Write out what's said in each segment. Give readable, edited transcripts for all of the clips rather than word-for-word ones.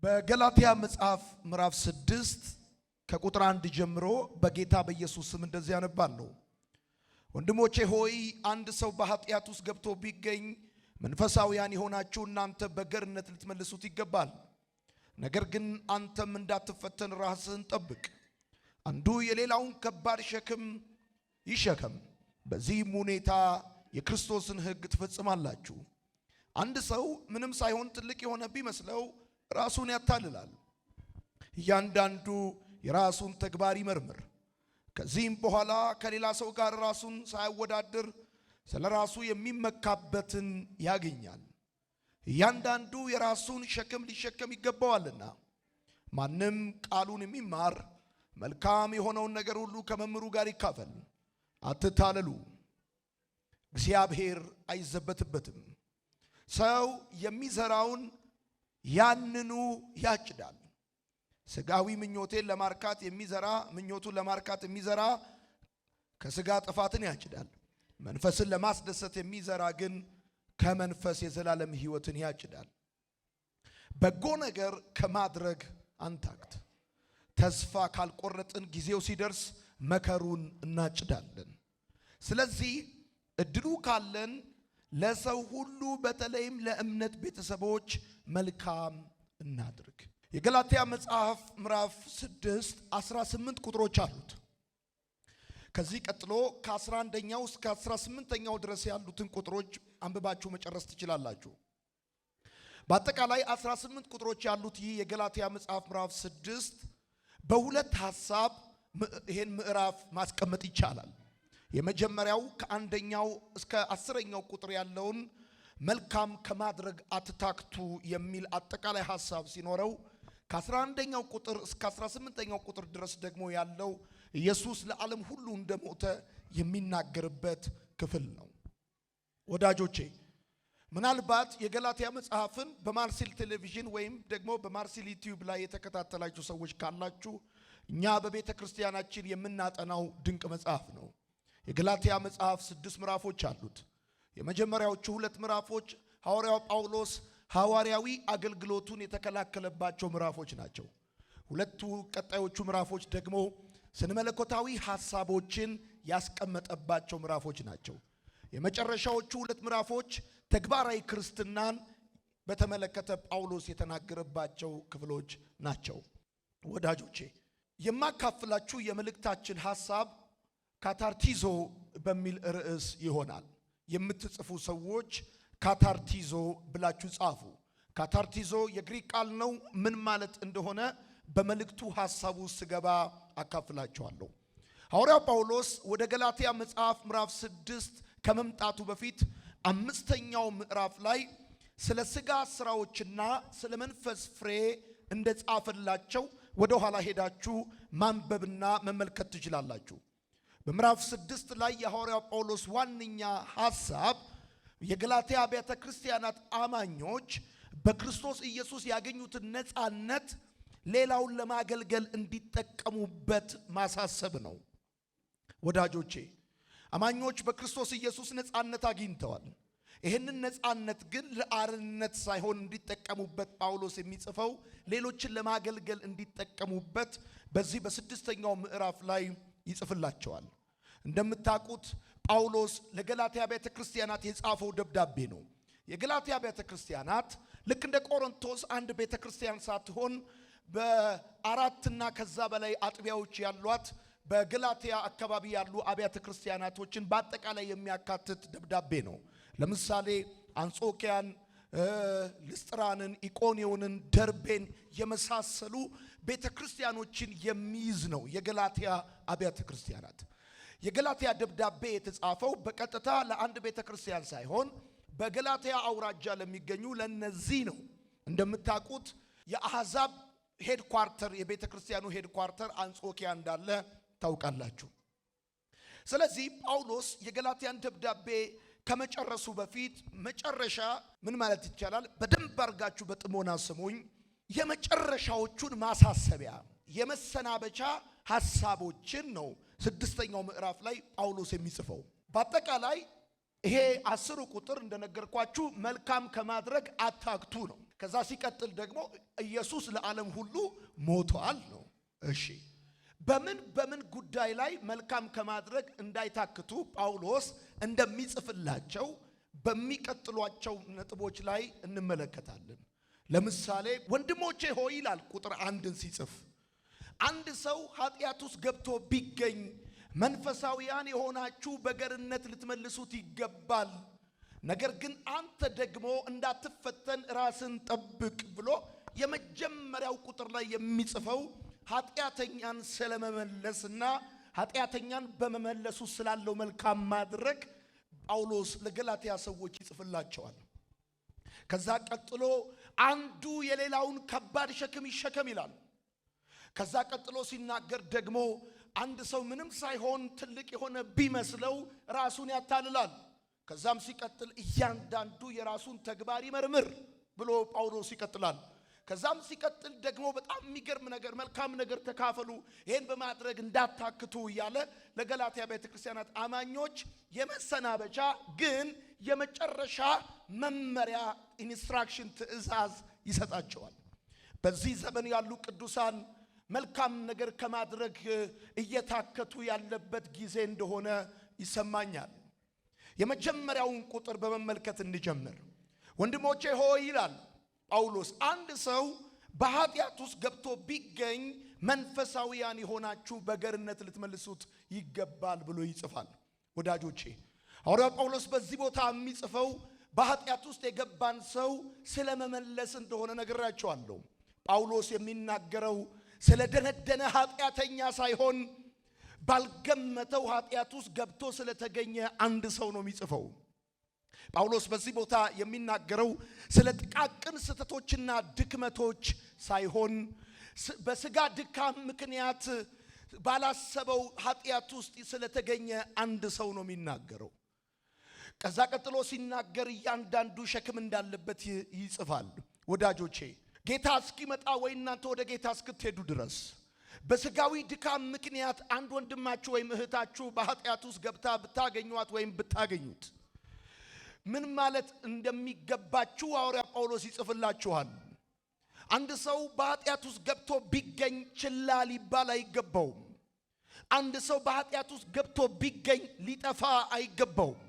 በገላትያ መጽሐፍ ምዕራፍ 6 ከቁጥር 1 ጀምሮ በጌታ በኢየሱስ ስም እንደዚህ ያነባለሁ። ወንድሞቼ ሆይ አንድ ሰው በኃጢአት ውስጥ ገብቶ ቢገኝ መንፈሳውያን የሆናችሁ እናንተ በገርነት ልትመልሱት ይገባል። ነገር ግን አንተም እንዳትፈተን ራስህን ጠብቅ። አንዱ የሌላውን ከባድ ሸክም ይሸከም፣ በዚህም ሁኔታ የክርስቶስን ሕግ ትፈጽማላችሁ። አንድ ሰው ምንም ሳይሆን ትልቅ የሆነ ቢመስለው ራሱን ያታልላል። እያንዳንዱ የራሱን ተግባር ይመርምር። ከዚህም በኋላ ከሌላ ሰው ጋር ራሱን ሳያወዳድር ስለ ራሱ የሚመካበትን ያገኛል። እያንዳንዱ የራሱን ሸክም ሊሸከም ይገባዋልና። ማንም ቃሉን የሚማር መልካም የሆነውን ነገር ሁሉ ከመምህሩ ጋር ይካፈል። አትታለሉ፣ እግዚአብሔር አይዘበትበትም። ሰው የሚዘራውን ያንኑ ያጭዳል። ስጋዊ ምኞቴን ለማርካት የሚዘራ ምኞቱን ለማርካት የሚዘራ ከስጋ ጥፋትን ያጭዳል። መንፈስን ለማስደሰት የሚዘራ ግን ከመንፈስ የዘላለም ሕይወትን ያጭዳል። በጎ ነገር ከማድረግ አንታክት። ተስፋ ካልቆረጥን ጊዜው ሲደርስ መከሩን እናጭዳለን። ስለዚህ እድሉ ካለን ለሰው ሁሉ በተለይም ለእምነት ቤተሰቦች መልካም እናድርግ። የገላትያ መጽሐፍ ምዕራፍ 6 18 ቁጥሮች አሉት። ከዚህ ቀጥሎ ከ11ኛው እስከ 18ኛው ድረስ ያሉትን ቁጥሮች አንብባችሁ መጨረስ ትችላላችሁ። በአጠቃላይ 18 ቁጥሮች ያሉት ይህ የገላትያ መጽሐፍ ምዕራፍ 6 በሁለት ሐሳብ ይሄን ምዕራፍ ማስቀመጥ ይቻላል። የመጀመሪያው ከአንደኛው እስከ 10ኛው ቁጥር ያለውን መልካም ከማድረግ አትታክቱ የሚል አጠቃላይ ሐሳብ ሲኖረው ከ11ኛው ቁጥር እስከ 18ኛው ቁጥር ድረስ ደግሞ ያለው ኢየሱስ ለዓለም ሁሉ እንደሞተ የሚናገርበት ክፍል ነው። ወዳጆቼ ምናልባት የገላትያ መጽሐፍን በማርሲል ቴሌቪዥን ወይም ደግሞ በማርሲል ዩቲዩብ ላይ የተከታተላችሁ ሰዎች ካላችሁ እኛ በቤተ ክርስቲያናችን የምናጠናው ድንቅ መጽሐፍ ነው። የገላትያ መጽሐፍ 6 ምዕራፎች አሉት። የመጀመሪያዎቹ 2 ምዕራፎች ሐዋርያው ጳውሎስ ሐዋርያዊ አገልግሎቱን የተከላከለባቸው ምዕራፎች ናቸው። ሁለቱ ቀጣዮቹ ምዕራፎች ደግሞ ስነመለኮታዊ ሐሳቦችን ያስቀመጠባቸው ምዕራፎች ናቸው። የመጨረሻዎቹ 2 ምዕራፎች ተግባራዊ ክርስትናን በተመለከተ ጳውሎስ የተናገረባቸው ክፍሎች ናቸው። ወዳጆቼ የማካፍላችሁ የመልእክታችን ሐሳብ ካታርቲዞ በሚል ርዕስ ይሆናል። የምትጽፉ ሰዎች ካታርቲዞ ብላችሁ ጻፉ። ካታርቲዞ የግሪክ ቃል ነው። ምን ማለት እንደሆነ በመልእክቱ ሐሳቡ ስገባ አካፍላችኋለሁ። ሐዋርያው ጳውሎስ ወደ ገላትያ መጽሐፍ ምዕራፍ 6 ከመምጣቱ በፊት 5ኛው ምዕራፍ ላይ ስለ ሥጋ ሥራዎችና ስለ መንፈስ ፍሬ እንደጻፈላቸው ወደ ኋላ ሄዳችሁ ማንበብና መመልከት ትችላላችሁ። በምዕራፍ 6 ላይ የሐዋርያው ጳውሎስ ዋነኛ ሐሳብ የገላትያ አብያተ ክርስቲያናት አማኞች በክርስቶስ ኢየሱስ ያገኙትን ነፃነት ሌላውን ለማገልገል እንዲጠቀሙበት ማሳሰብ ነው። ወዳጆቼ አማኞች በክርስቶስ ኢየሱስ ነፃነት አግኝተዋል። ይህንን ነፃነት ግን ለአርነት ሳይሆን እንዲጠቀሙበት ጳውሎስ የሚጽፈው ሌሎችን ለማገልገል እንዲጠቀሙበት በዚህ በ6ኛው ምዕራፍ ላይ ይጽፍላቸዋል። እንደምታውቁት ጳውሎስ ለገላትያ ቤተ ክርስቲያናት የጻፈው ደብዳቤ ነው። የገላትያ ቤተ ክርስቲያናት ልክ እንደ ቆሮንቶስ አንድ ቤተ ክርስቲያን ሳትሆን በአራትና ከዛ በላይ አጥቢያዎች ያሏት በገላትያ አካባቢ ያሉ አብያተ ክርስቲያናቶችን በአጠቃላይ የሚያካትት ደብዳቤ ነው። ለምሳሌ አንጾኪያን፣ ልስጥራንን፣ ኢቆንዮንን፣ ደርቤን የመሳሰሉ ቤተ ክርስቲያኖችን የሚይዝ ነው የገላትያ አብያተ ክርስቲያናት። የገላትያ ደብዳቤ የተጻፈው በቀጥታ ለአንድ ቤተ ክርስቲያን ሳይሆን በገላትያ አውራጃ ለሚገኙ ለነዚህ ነው። እንደምታውቁት የአሕዛብ ሄድኳርተር የቤተ ክርስቲያኑ ሄድኳርተር አንጾኪያ እንዳለ ታውቃላችሁ። ስለዚህ ጳውሎስ የገላትያን ደብዳቤ ከመጨረሱ በፊት መጨረሻ ምን ማለት ይቻላል? በደንብ አድርጋችሁ በጥሞና ስሙኝ። የመጨረሻዎቹን ማሳሰቢያ የመሰናበቻ ሐሳቦችን ነው 6ኛው ምዕራፍ ላይ ጳውሎስ የሚጽፈው። በአጠቃላይ ይሄ 10 ቁጥር እንደነገርኳችሁ መልካም ከማድረግ አታክቱ ነው። ከዛ ሲቀጥል ደግሞ ኢየሱስ ለዓለም ሁሉ ሞቷል ነው። እሺ በምን ጉዳይ ላይ መልካም ከማድረግ እንዳይታክቱ ጳውሎስ እንደሚጽፍላቸው በሚቀጥሏቸው ነጥቦች ላይ እንመለከታለን። ለምሳሌ ወንድሞቼ ሆይ ይላል ቁጥር 1ን ሲጽፍ አንድ ሰው ኃጢአት ውስጥ ገብቶ ቢገኝ መንፈሳዊያን የሆናችሁ በገርነት ልትመልሱት ይገባል። ነገር ግን አንተ ደግሞ እንዳትፈተን ራስን ጠብቅ ብሎ የመጀመሪያው ቁጥር ላይ የሚጽፈው ኃጢአተኛን ስለመመለስና ኃጢአተኛን በመመለሱ ስላለው መልካም ማድረግ ጳውሎስ ለገላትያ ሰዎች ይጽፍላቸዋል። ከዛ ቀጥሎ አንዱ የሌላውን ከባድ ሸክም ይሸከም ይላል። ከዛ ቀጥሎ ሲናገር ደግሞ አንድ ሰው ምንም ሳይሆን ትልቅ የሆነ ቢመስለው ራሱን ያታልላል። ከዛም ሲቀጥል እያንዳንዱ የራሱን ተግባር ይመርምር ብሎ ጳውሎስ ይቀጥላል። ከዛም ሲቀጥል ደግሞ በጣም የሚገርም ነገር መልካም ነገር ተካፈሉ፣ ይሄን በማድረግ እንዳታክቱ እያለ ለገላትያ ቤተክርስቲያናት አማኞች የመሰናበቻ ግን የመጨረሻ መመሪያ ኢንስትራክሽን ትእዛዝ ይሰጣቸዋል። በዚህ ዘመን ያሉ ቅዱሳን መልካም ነገር ከማድረግ እየታከቱ ያለበት ጊዜ እንደሆነ ይሰማኛል። የመጀመሪያውን ቁጥር በመመልከት እንጀምር። ወንድሞቼ ሆይ ይላል ጳውሎስ አንድ ሰው በኃጢአት ውስጥ ገብቶ ቢገኝ መንፈሳዊያን የሆናችሁ በገርነት ልትመልሱት ይገባል ብሎ ይጽፋል። ወዳጆቼ ሐዋርያው ጳውሎስ በዚህ ቦታ የሚጽፈው በኃጢአት ውስጥ የገባን ሰው ስለመመለስ እንደሆነ ነግራቸዋለሁ። ጳውሎስ የሚናገረው ስለ ደነደነ ኃጢአተኛ ሳይሆን ባልገመተው ኃጢአት ውስጥ ገብቶ ስለተገኘ አንድ ሰው ነው የሚጽፈው። ጳውሎስ በዚህ ቦታ የሚናገረው ስለ ጥቃቅን ስህተቶችና ድክመቶች ሳይሆን በስጋ ድካም ምክንያት ባላሰበው ኃጢአት ውስጥ ስለተገኘ አንድ ሰው ነው የሚናገረው። ከዛ ቀጥሎ ሲናገር እያንዳንዱ ሸክም እንዳለበት ይጽፋል። ወዳጆቼ ጌታ እስኪመጣ ወይ እናንተ ወደ ጌታ እስክትሄዱ ድረስ በስጋዊ ድካም ምክንያት አንድ ወንድማችሁ ወይም እህታችሁ በኃጢአት ውስጥ ገብታ ብታገኙት ወይም ብታገኙት ምን ማለት እንደሚገባችሁ ሐዋርያ ጳውሎስ ይጽፍላችኋል። አንድ ሰው በኃጢአት ውስጥ ገብቶ ቢገኝ ችላ ሊባል አይገባውም። አንድ ሰው በኃጢአት ውስጥ ገብቶ ቢገኝ ሊጠፋ አይገባውም።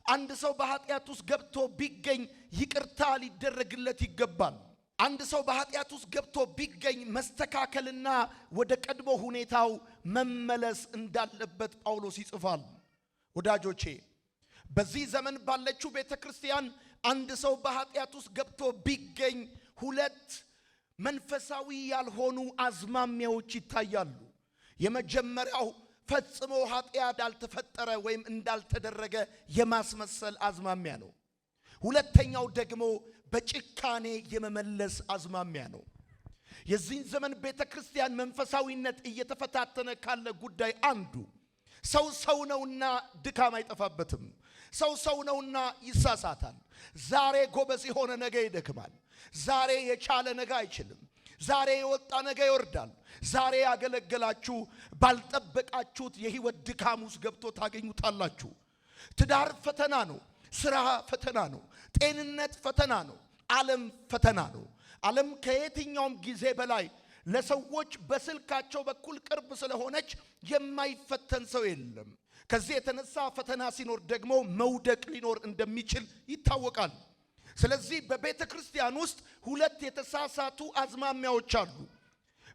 አንድ ሰው በኃጢአት ውስጥ ገብቶ ቢገኝ ይቅርታ ሊደረግለት ይገባል። አንድ ሰው በኃጢአት ውስጥ ገብቶ ቢገኝ መስተካከልና ወደ ቀድሞ ሁኔታው መመለስ እንዳለበት ጳውሎስ ይጽፋል። ወዳጆቼ በዚህ ዘመን ባለችው ቤተክርስቲያን አንድ ሰው በኃጢአት ውስጥ ገብቶ ቢገኝ ሁለት መንፈሳዊ ያልሆኑ አዝማሚያዎች ይታያሉ። የመጀመሪያው ፈጽሞ ኃጢአት እንዳልተፈጠረ ወይም እንዳልተደረገ የማስመሰል አዝማሚያ ነው። ሁለተኛው ደግሞ በጭካኔ የመመለስ አዝማሚያ ነው። የዚህ ዘመን ቤተክርስቲያን መንፈሳዊነት እየተፈታተነ ካለ ጉዳይ አንዱ ሰው ነውና ድካም አይጠፋበትም። ሰው ነውና ይሳሳታል። ዛሬ ጎበዝ የሆነ ነገ ይደክማል። ዛሬ የቻለ ነገ አይችልም። ዛሬ የወጣ ነገ ይወርዳል። ዛሬ ያገለገላችሁ ባልጠበቃችሁት የህይወት ድካም ውስጥ ገብቶ ታገኙታላችሁ። ትዳር ፈተና ነው። ስራ ፈተና ነው። ጤንነት ፈተና ነው። ዓለም ፈተና ነው። ዓለም ከየትኛውም ጊዜ በላይ ለሰዎች በስልካቸው በኩል ቅርብ ስለሆነች የማይፈተን ሰው የለም። ከዚህ የተነሳ ፈተና ሲኖር ደግሞ መውደቅ ሊኖር እንደሚችል ይታወቃል። ስለዚህ በቤተ ክርስቲያን ውስጥ ሁለት የተሳሳቱ አዝማሚያዎች አሉ።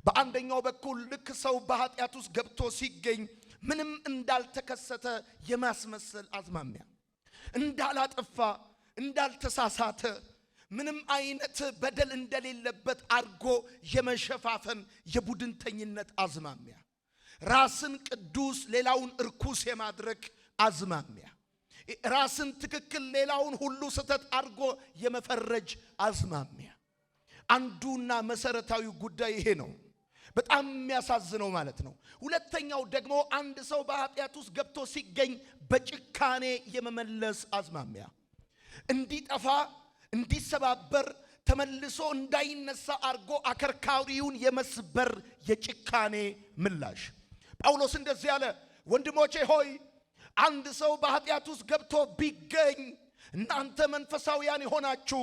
በአንደኛው በኩል ልክ ሰው በኃጢአት ውስጥ ገብቶ ሲገኝ ምንም እንዳልተከሰተ የማስመሰል አዝማሚያ፣ እንዳላጠፋ እንዳልተሳሳተ ምንም አይነት በደል እንደሌለበት አድርጎ የመሸፋፈን የቡድንተኝነት አዝማሚያ፣ ራስን ቅዱስ ሌላውን እርኩስ የማድረግ አዝማሚያ፣ ራስን ትክክል ሌላውን ሁሉ ስህተት አድርጎ የመፈረጅ አዝማሚያ። አንዱና መሰረታዊ ጉዳይ ይሄ ነው። በጣም የሚያሳዝነው ማለት ነው። ሁለተኛው ደግሞ አንድ ሰው በኃጢአት ውስጥ ገብቶ ሲገኝ በጭካኔ የመመለስ አዝማሚያ፣ እንዲጠፋ እንዲሰባበር ተመልሶ እንዳይነሳ አርጎ አከርካሪውን የመስበር የጭካኔ ምላሽ። ጳውሎስ እንደዚህ ያለ ወንድሞቼ ሆይ አንድ ሰው በኃጢአት ውስጥ ገብቶ ቢገኝ እናንተ መንፈሳዊያን የሆናችሁ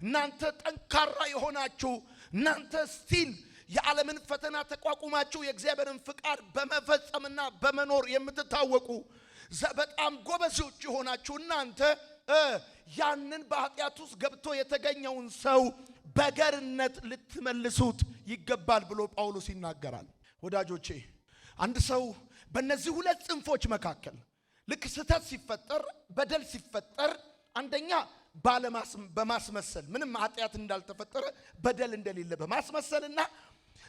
እናንተ ጠንካራ የሆናችሁ እናንተ ስቲል የዓለምን ፈተና ተቋቁማችሁ የእግዚአብሔርን ፍቃድ በመፈጸምና በመኖር የምትታወቁ በጣም ጎበዞች የሆናችሁ እናንተ ያንን በኃጢአት ውስጥ ገብቶ የተገኘውን ሰው በገርነት ልትመልሱት ይገባል ብሎ ጳውሎስ ይናገራል። ወዳጆቼ አንድ ሰው በእነዚህ ሁለት ጽንፎች መካከል ልክ ስህተት ሲፈጠር በደል ሲፈጠር አንደኛ በማስመሰል ምንም ኃጢአት እንዳልተፈጠረ በደል እንደሌለ በማስመሰልና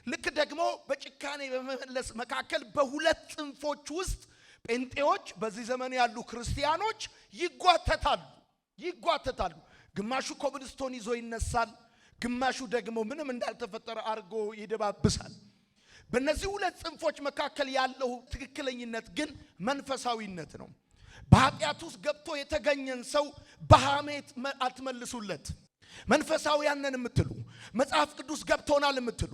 ልክ ደግሞ በጭካኔ በመመለስ መካከል በሁለት ጽንፎች ውስጥ ጴንጤዎች በዚህ ዘመን ያሉ ክርስቲያኖች ይጓተታሉ። ግማሹ ኮብልስቶን ይዞ ይነሳል፣ ግማሹ ደግሞ ምንም እንዳልተፈጠረ አርጎ ይደባብሳል። በእነዚህ ሁለት ጽንፎች መካከል ያለው ትክክለኝነት ግን መንፈሳዊነት ነው። በኃጢአት ውስጥ ገብቶ የተገኘን ሰው በሐሜት አትመልሱለት። መንፈሳውያን ነን የምትሉ መጽሐፍ ቅዱስ ገብቶናል የምትሉ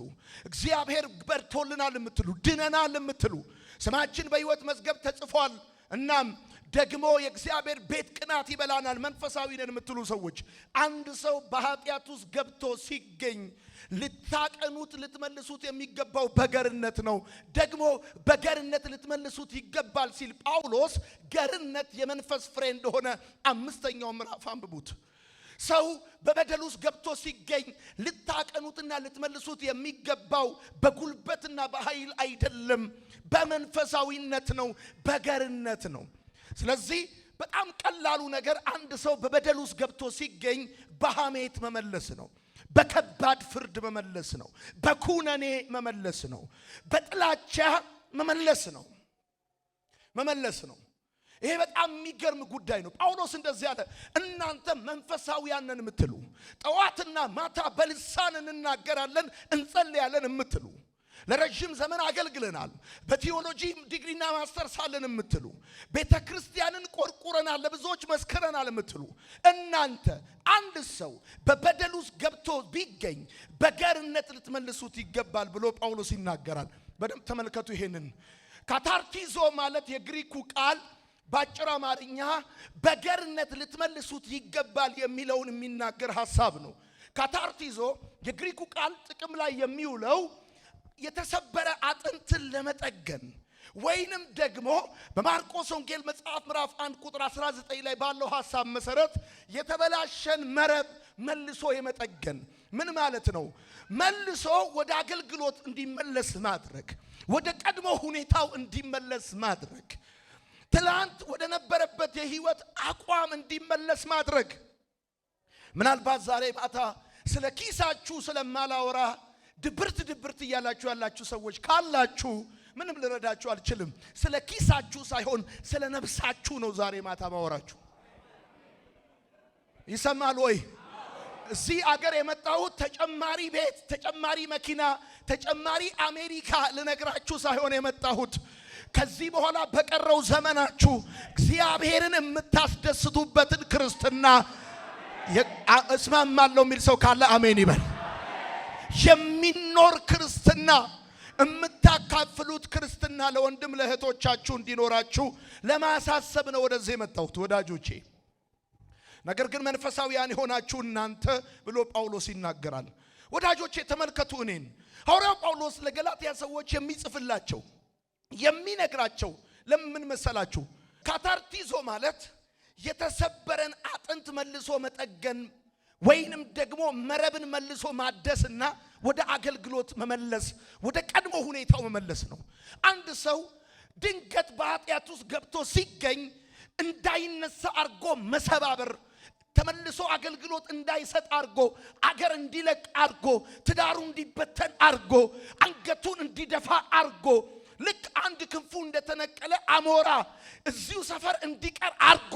እግዚአብሔር በርቶልናል የምትሉ ድነናል የምትሉ ስማችን በሕይወት መዝገብ ተጽፏል እናም ደግሞ የእግዚአብሔር ቤት ቅናት ይበላናል መንፈሳዊ ነን የምትሉ ሰዎች አንድ ሰው በኃጢአት ውስጥ ገብቶ ሲገኝ ልታቀኑት ልትመልሱት የሚገባው በገርነት ነው። ደግሞ በገርነት ልትመልሱት ይገባል ሲል ጳውሎስ ገርነት የመንፈስ ፍሬ እንደሆነ 5ኛው ምዕራፍ አንብቡት። ሰው በበደል ውስጥ ገብቶ ሲገኝ ልታቀኑትና ልትመልሱት የሚገባው በጉልበትና በኃይል አይደለም፣ በመንፈሳዊነት ነው፣ በገርነት ነው። ስለዚህ በጣም ቀላሉ ነገር አንድ ሰው በበደል ውስጥ ገብቶ ሲገኝ በሐሜት መመለስ ነው፣ በከባድ ፍርድ መመለስ ነው፣ በኩነኔ መመለስ ነው፣ በጥላቻ መመለስ ነው። ይሄ በጣም የሚገርም ጉዳይ ነው። ጳውሎስ እንደዚህ አለ፣ እናንተ መንፈሳውያን ነን የምትሉ ጠዋትና ማታ በልሳን እንናገራለን እንጸልያለን የምትሉ ለረጅም ዘመን አገልግለናል በቴዎሎጂ ዲግሪና ማስተር ሳለን የምትሉ ቤተክርስቲያንን ቆርቁረናል ለብዙዎች መስከረናል የምትሉ እናንተ አንድ ሰው በበደል ውስጥ ገብቶ ቢገኝ በገርነት ልትመልሱት ይገባል ብሎ ጳውሎስ ይናገራል። በደንብ ተመልከቱ። ይሄንን ካታርቲዞ ማለት የግሪኩ ቃል ባጭር አማርኛ በገርነት ልትመልሱት ይገባል የሚለውን የሚናገር ሐሳብ ነው። ካታርቲዞ የግሪኩ ቃል ጥቅም ላይ የሚውለው የተሰበረ አጥንትን ለመጠገን ወይንም ደግሞ በማርቆስ ወንጌል መጽሐፍ ምዕራፍ 1 ቁጥር 19 ላይ ባለው ሐሳብ መሰረት የተበላሸን መረብ መልሶ የመጠገን ምን ማለት ነው? መልሶ ወደ አገልግሎት እንዲመለስ ማድረግ፣ ወደ ቀድሞ ሁኔታው እንዲመለስ ማድረግ፣ ትላንት ወደ ነበረበት የህይወት አቋም እንዲመለስ ማድረግ። ምናልባት ዛሬ ማታ ስለ ኪሳችሁ ስለማላወራ ድብርት እያላችሁ ያላችሁ ሰዎች ካላችሁ ምንም ልረዳችሁ አልችልም። ስለ ኪሳችሁ ሳይሆን ስለ ነፍሳችሁ ነው ዛሬ ማታ ማወራችሁ። ይሰማል ወይ? እዚህ አገር የመጣሁት ተጨማሪ ቤት፣ ተጨማሪ መኪና፣ ተጨማሪ አሜሪካ ልነግራችሁ ሳይሆን የመጣሁት ከዚህ በኋላ በቀረው ዘመናችሁ እግዚአብሔርን የምታስደስቱበትን ክርስትና እስማማለሁ የሚል ሰው ካለ አሜን ይበል። የሚኖር ክርስትና የምታካፍሉት ክርስትና ለወንድም ለእህቶቻችሁ እንዲኖራችሁ ለማሳሰብ ነው ወደዚህ የመጣሁት ወዳጆቼ። ነገር ግን መንፈሳዊያን የሆናችሁ እናንተ ብሎ ጳውሎስ ይናገራል። ወዳጆቼ ተመልከቱ። እኔን ሐዋርያው ጳውሎስ ለገላትያ ሰዎች የሚጽፍላቸው የሚነግራቸው ለምን መሰላችሁ? ካታርቲዞ ማለት የተሰበረን አጥንት መልሶ መጠገን ወይንም ደግሞ መረብን መልሶ ማደስና ወደ አገልግሎት መመለስ፣ ወደ ቀድሞ ሁኔታው መመለስ ነው። አንድ ሰው ድንገት በኃጢአት ውስጥ ገብቶ ሲገኝ እንዳይነሳ አርጎ መሰባበር፣ ተመልሶ አገልግሎት እንዳይሰጥ አርጎ፣ አገር እንዲለቅ አርጎ፣ ትዳሩ እንዲበተን አርጎ፣ አንገቱን እንዲደፋ አርጎ፣ ልክ አንድ ክንፉ እንደተነቀለ አሞራ እዚሁ ሰፈር እንዲቀር አርጎ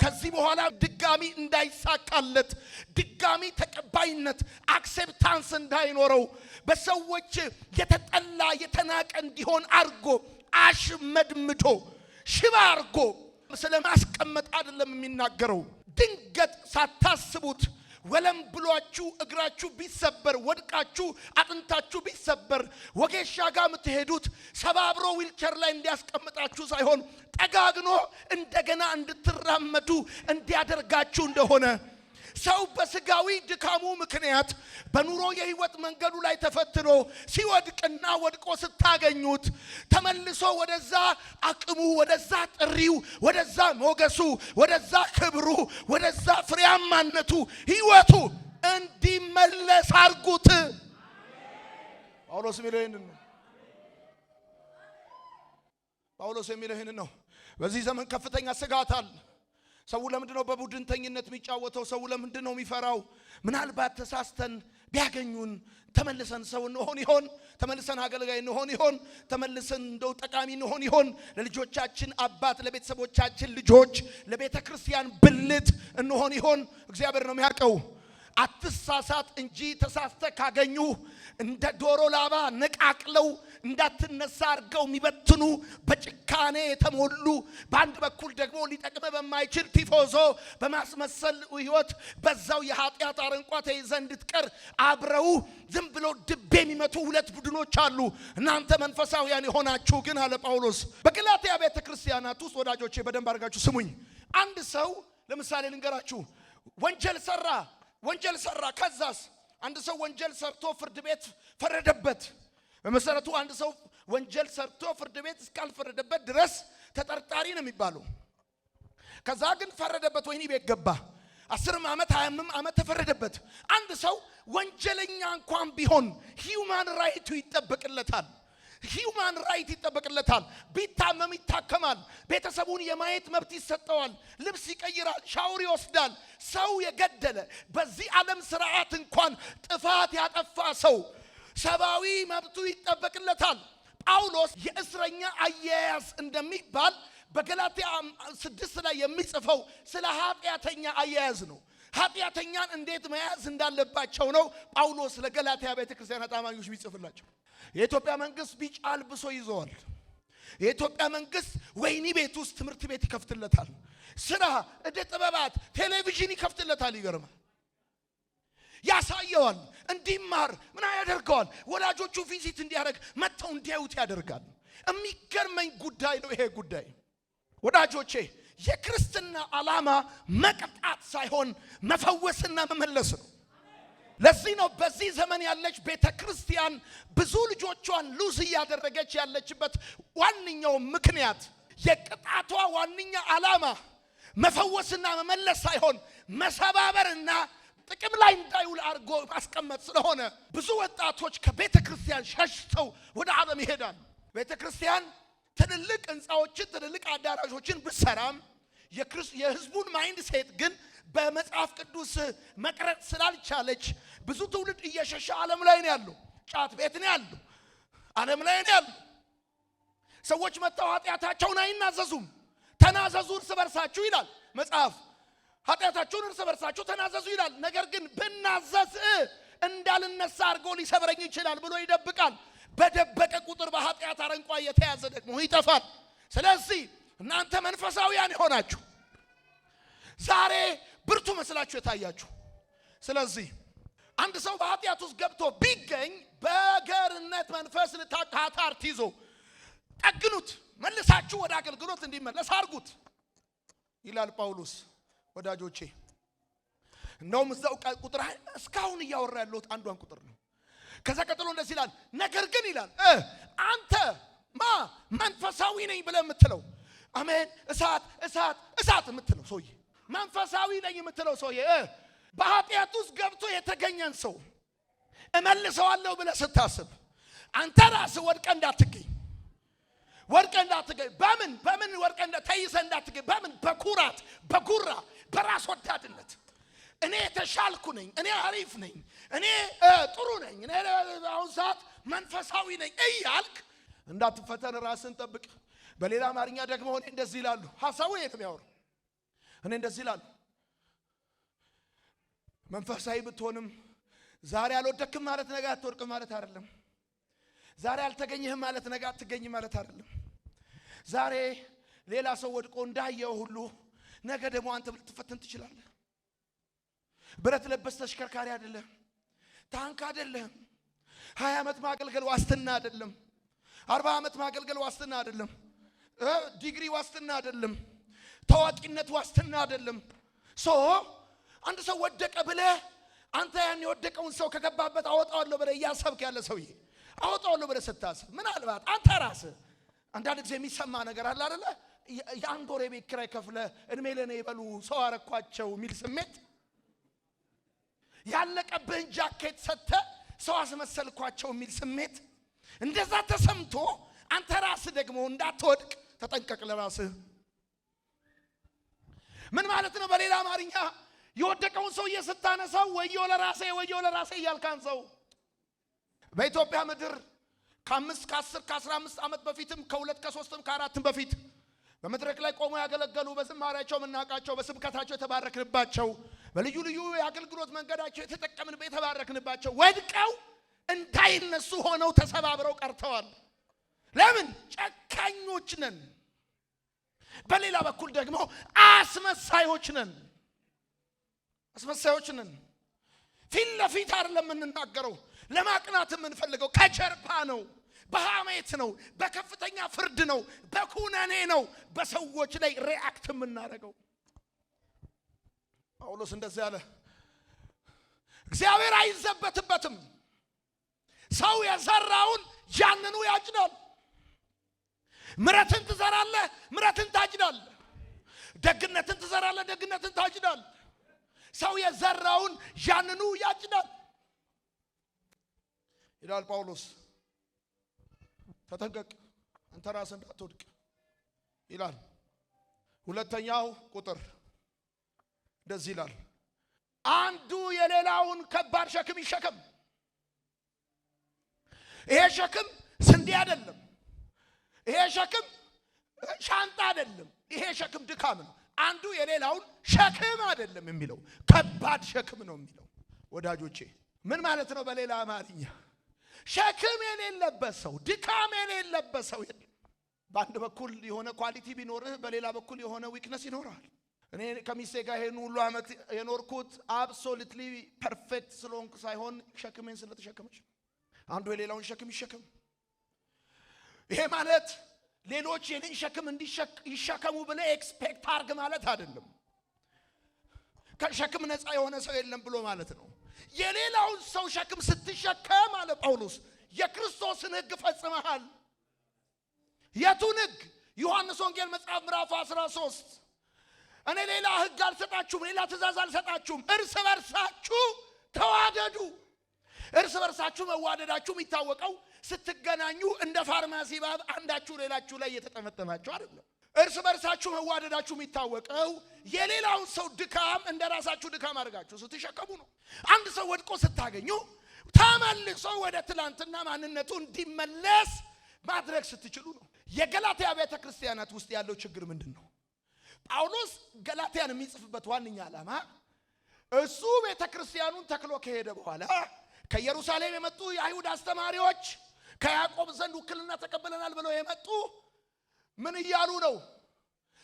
ከዚህ በኋላ ድጋሚ እንዳይሳካለት፣ ድጋሚ ተቀባይነት አክሴፕታንስ እንዳይኖረው፣ በሰዎች የተጠላ የተናቀ እንዲሆን አርጎ አሽመድምዶ ሽባ አርጎ ስለማስቀመጥ አይደለም የሚናገረው። ድንገት ሳታስቡት ወለም ብሏችሁ እግራችሁ ቢሰበር፣ ወድቃችሁ አጥንታችሁ ቢሰበር ወጌሻ ጋር የምትሄዱት ሰባብሮ ዊልቸር ላይ እንዲያስቀምጣችሁ ሳይሆን ጠጋግኖ እንደገና እንድትራመዱ እንዲያደርጋችሁ እንደሆነ ሰው በስጋዊ ድካሙ ምክንያት በኑሮ የህይወት መንገዱ ላይ ተፈትኖ ሲወድቅና ወድቆ ስታገኙት ተመልሶ ወደዛ አቅሙ ወደዛ ጥሪው ወደዛ ሞገሱ ወደዛ ክብሩ ወደዛ ፍሬያማነቱ ህይወቱ እንዲመለስ አርጉት። ጳውሎስ የሚለው ይሄንን ነው። በዚህ ዘመን ከፍተኛ ስጋት አለ። ሰው ለምንድነው በቡድንተኝነት የሚጫወተው? ሰው ለምንድነው የሚፈራው? ምናልባት ተሳስተን ቢያገኙን ተመልሰን ሰው እንሆን ይሆን? ተመልሰን አገልጋይ እንሆን ይሆን? ተመልሰን እንደው ጠቃሚ እንሆን ይሆን? ለልጆቻችን አባት፣ ለቤተሰቦቻችን ልጆች፣ ለቤተ ክርስቲያን ብልት እንሆን ይሆን? እግዚአብሔር ነው የሚያውቀው። አትሳሳት እንጂ ተሳስተ ካገኙ እንደ ዶሮ ላባ ነቃቅለው እንዳትነሳ አርገው የሚበትኑ በጭካኔ የተሞሉ በአንድ በኩል ደግሞ ሊጠቅም በማይችል ቲፎዞ በማስመሰል ህይወት በዛው የኃጢአት አረንቋ ተይዘህ እንድትቀር አብረው ዝም ብሎ ድብ የሚመቱ ሁለት ቡድኖች አሉ። እናንተ መንፈሳውያን የሆናችሁ ግን አለ ጳውሎስ በገላትያ ቤተክርስቲያናት ውስጥ ወዳጆቼ በደንብ አድርጋችሁ ስሙኝ። አንድ ሰው ለምሳሌ ልንገራችሁ፣ ወንጀል ሰራ ከዛስ አንድ ሰው ወንጀል ሰርቶ ፍርድ ቤት ፈረደበት። በመሰረቱ አንድ ሰው ወንጀል ሰርቶ ፍርድ ቤት እስካልፈረደበት ድረስ ተጠርጣሪ ነው የሚባለው። ከዛ ግን ፈረደበት፣ ወህኒ ቤት ገባ። 10 ዓመት 20 ዓመት ተፈረደበት። አንድ ሰው ወንጀለኛ እንኳን ቢሆን ሂዩማን ራይቱ ይጠበቅለታል። ቢታመም ይታከማል። ቤተሰቡን የማየት መብት ይሰጠዋል። ልብስ ይቀይራል፣ ሻወር ይወስዳል። ሰው የገደለ በዚህ ዓለም ስርዓት እንኳን ጥፋት ያጠፋ ሰው ሰብአዊ መብቱ ይጠበቅለታል። ጳውሎስ የእስረኛ አያያዝ እንደሚባል በገላትያ 6 ላይ የሚጽፈው ስለ ኃጢአተኛ አያያዝ ነው። ኃጢአተኛን እንዴት መያዝ እንዳለባቸው ነው ጳውሎስ ለገላትያ ቤተክርስቲያን አማኞች ቢጽፍላቸው። የኢትዮጵያ መንግስት ቢጫ አልብሶ ይዘዋል። የኢትዮጵያ መንግስት ወህኒ ቤት ውስጥ ትምህርት ቤት ይከፍትለታል። ስራ፣ እደ ጥበባት፣ ቴሌቪዥን ይከፍትለታል። ይገርማል። ያሳየዋል፣ እንዲማር ምን ያደርገዋል? ወላጆቹ ቪዚት እንዲያደርግ መጥተው እንዲያዩት ያደርጋል። የሚገርመኝ ጉዳይ ነው ይሄ ጉዳይ ወዳጆቼ። የክርስትና ዓላማ መቅጣት ሳይሆን መፈወስና መመለስ ነው። ለዚህ ነው በዚህ ዘመን ያለች ቤተክርስቲያን ብዙ ልጆቿን ሉዝ እያደረገች ያለችበት ዋነኛው ምክንያት የቅጣቷ ዋነኛ ዓላማ መፈወስና መመለስ ሳይሆን መሰባበርና ጥቅም ላይ እንዳይውል አርጎ ማስቀመጥ ስለሆነ ብዙ ወጣቶች ከቤተክርስቲያን ሸሽተው ወደ ዓለም ይሄዳሉ። ቤተክርስቲያን ትልልቅ ህንጻዎችን ትልልቅ አዳራሾችን ብትሰራም የህዝቡን ማይንድ ሴት ግን በመጽሐፍ ቅዱስ መቅረጽ ስላልቻለች ብዙ ትውልድ እየሸሸ ዓለም ላይ ነው ያለው። ጫት ቤት ነው ያለው፣ ዓለም ላይ ነው ያለው። ሰዎች መተው ኃጢአታቸውን አይናዘዙም። ተናዘዙ እርስ በርሳችሁ ይላል መጽሐፍ። ኃጢአታችሁን እርስ በርሳችሁ ተናዘዙ ይላል። ነገር ግን ብናዘዝ እንዳልነሳ አድርጎ ሊሰብረኝ ይችላል ብሎ ይደብቃል። በደበቀ ቁጥር በኃጢአት አረንቋ የተያዘ ደግሞ ይጠፋል። ስለዚህ እናንተ መንፈሳውያን የሆናችሁ ዛሬ ብርቱ መስላችሁ የታያችሁ፣ ስለዚህ አንድ ሰው በኃጢአት ውስጥ ገብቶ ቢገኝ በገርነት መንፈስ ልታካታርት ይዞ ጠግኑት፣ መልሳችሁ ወደ አገልግሎት እንዲመለስ አርጉት ይላል ጳውሎስ። ወዳጆቼ እንደውም እዛው ቁጥር እስካሁን እያወራ ያለሁት አንዷን ቁጥር ነው። ከዛ ቀጥሎ እንደዚህ ይላል፣ ነገር ግን ይላል አንተ መንፈሳዊ ነኝ ብለህ የምትለው አሜን፣ እሳት የምትለው ሰውዬ መንፈሳዊ ነኝ የምትለው ሰውዬ በኃጢአት ውስጥ ገብቶ የተገኘን ሰው እመልሰዋለሁ ብለህ ስታስብ አንተ ራስህ ወድቀህ እንዳትገኝ በምን ወድቀህ ተይዘህ እንዳትገኝ። በምን? በኩራት፣ በጉራ፣ በራስ ወዳድነት እኔ የተሻልኩ ነኝ፣ እኔ አሪፍ ነኝ፣ እኔ ጥሩ ነኝ፣ እኔ አሁን ሰዓት መንፈሳዊ ነኝ እያልክ እንዳትፈተን ራስን ጠብቅ። በሌላ አማርኛ ደግሞ እኔ እንደዚህ ይላሉ፣ ሐሳቡ የት ነው ያወራው? እኔ እንደዚህ ይላሉ፣ መንፈሳዊ ብትሆንም ዛሬ አልወደክም ማለት ነገ አትወድቅም ማለት አይደለም። ዛሬ አልተገኘህም ማለት ነገ አትገኝም ማለት አይደለም። ዛሬ ሌላ ሰው ወድቆ እንዳየው ሁሉ ነገ ደግሞ አንተ ልትፈተን ትችላለህ። ብረት ለበስ ተሽከርካሪ አይደለም፣ ታንክ አይደለም። 20 ዓመት ማገልገል ዋስትና አይደለም። 40 ዓመት ማገልገል ዋስትና አይደለም። ዲግሪ ዋስትና አይደለም። ታዋቂነት ዋስትና አይደለም። አንድ ሰው ወደቀ ብለህ አንተ ያን የወደቀውን ሰው ከገባበት አወጣዋለሁ ብለህ እያሰብክ ያለ ሰውዬ አወጣዋለሁ ብለህ ስታስብ ምናልባት አንተ ራስህ አንዳንድ ጊዜ የሚሰማ ነገር አለ አይደለ? ያን ጎረቤት ኪራይ ከፍለህ እድሜ ለኔ ይበሉ ሰው አረኳቸው የሚል ስሜት፣ ያለቀብህን ጃኬት ሰጥተህ ሰው አስመሰልኳቸው የሚል ስሜት፣ እንደዛ ተሰምቶ አንተ ራስህ ደግሞ እንዳትወድቅ ተጠንቀቅ ለራስህ። ምን ማለት ነው? በሌላ አማርኛ የወደቀውን ሰውዬ ስታነሳው ወየው ለራሴ እያልካን ሰው በኢትዮጵያ ምድር ከ5 ከ10 ከ15 ዓመት በፊትም ከ2 ከ3 ከ4 በፊት በመድረክ ላይ ቆሞ ያገለገሉ በዝማሬያቸው መናቃቸው በስብከታቸው የተባረክንባቸው በልዩ ልዩ የአገልግሎት መንገዳቸው የተጠቀምንበት የተባረክንባቸው ወድቀው እንዳይነሱ ሆነው ተሰባብረው ቀርተዋል። ለምን? ጨካኞች ነን። በሌላ በኩል ደግሞ አስመሳዮች ነን። ፊት ለፊት አይደለም የምንናገረው፣ ለማቅናት የምንፈልገው ከጀርባ ነው፣ በሐሜት ነው፣ በከፍተኛ ፍርድ ነው፣ በኩነኔ ነው በሰዎች ላይ ሪአክት የምናደርገው። ጳውሎስ እንደዚህ አለ፣ እግዚአብሔር አይዘበትበትም። ሰው የዘራውን ያንኑ ያጭዳል። ምሕረትን ትዘራለህ፣ ምሕረትን ታጭዳለህ። ደግነትን ትዘራለህ፣ ደግነትን ታጭዳለህ። ሰው የዘራውን ያንኑ ያጭዳል ይላል ጳውሎስ። ተጠንቀቅ አንተ ራስህ እንዳትወድቅ ይላል። ሁለተኛው ቁጥር እንደዚህ ይላል፣ አንዱ የሌላውን ከባድ ሸክም ይሸከም። ይሄ ሸክም ስንዴ አይደለም፣ ይሄ ሸክም ሻንጣ አይደለም፣ ይሄ ሸክም ድካም ነው። አንዱ የሌላውን ሸክም አይደለም የሚለው ከባድ ሸክም ነው የሚለው። ወዳጆቼ ምን ማለት ነው? በሌላ አማርኛ ሸክም የሌለበት ሰው ድካም የሌለበት ሰው የለም። በአንድ በኩል የሆነ ኳሊቲ ቢኖርህ በሌላ በኩል የሆነ ዊክነስ ይኖራል። እኔ ከሚስቴ ጋር ይሄን ሁሉ ዓመት የኖርኩት አብሶሉትሊ ፐርፌክት ስለሆንኩ ሳይሆን ሸክሜን ስለተሸከመች። አንዱ የሌላውን ሸክም ይሸከም። ይሄ ማለት ሌሎች የኔን ሸክም ይሸከሙ ብለህ ኤክስፔክት አርግ ማለት አይደለም። ከሸክም ነፃ የሆነ ሰው የለም ብሎ ማለት ነው። የሌላውን ሰው ሸክም ስትሸከም አለ ጳውሎስ የክርስቶስን ሕግ ፈጽመሃል። የቱን ሕግ? ዮሐንስ ወንጌል መጽሐፍ ምዕራፍ 13 እኔ ሌላ ሕግ አልሰጣችሁም፣ ሌላ ትእዛዝ አልሰጣችሁም፣ እርስ በርሳችሁ ተዋደዱ። እርስ በርሳችሁ መዋደዳችሁ የሚታወቀው ስትገናኙ እንደ ፋርማሲ ባብ አንዳችሁ ሌላችሁ ላይ እየተጠመጠማችሁ አይደለም። እርስ በርሳችሁ መዋደዳችሁ የሚታወቀው የሌላውን ሰው ድካም እንደ ራሳችሁ ድካም አድርጋችሁ ስትሸከሙ ነው። አንድ ሰው ወድቆ ስታገኙ ተመልሶ ወደ ትላንትና ማንነቱ እንዲመለስ ማድረግ ስትችሉ ነው። የገላትያ ቤተ ክርስቲያናት ውስጥ ያለው ችግር ምንድን ነው? ጳውሎስ ገላትያን የሚጽፍበት ዋነኛ ዓላማ እሱ ቤተ ክርስቲያኑን ተክሎ ከሄደ በኋላ ከኢየሩሳሌም የመጡ የአይሁድ አስተማሪዎች ከያዕቆብ ዘንድ ውክልና ተቀበለናል ብለው የመጡ ምን እያሉ ነው?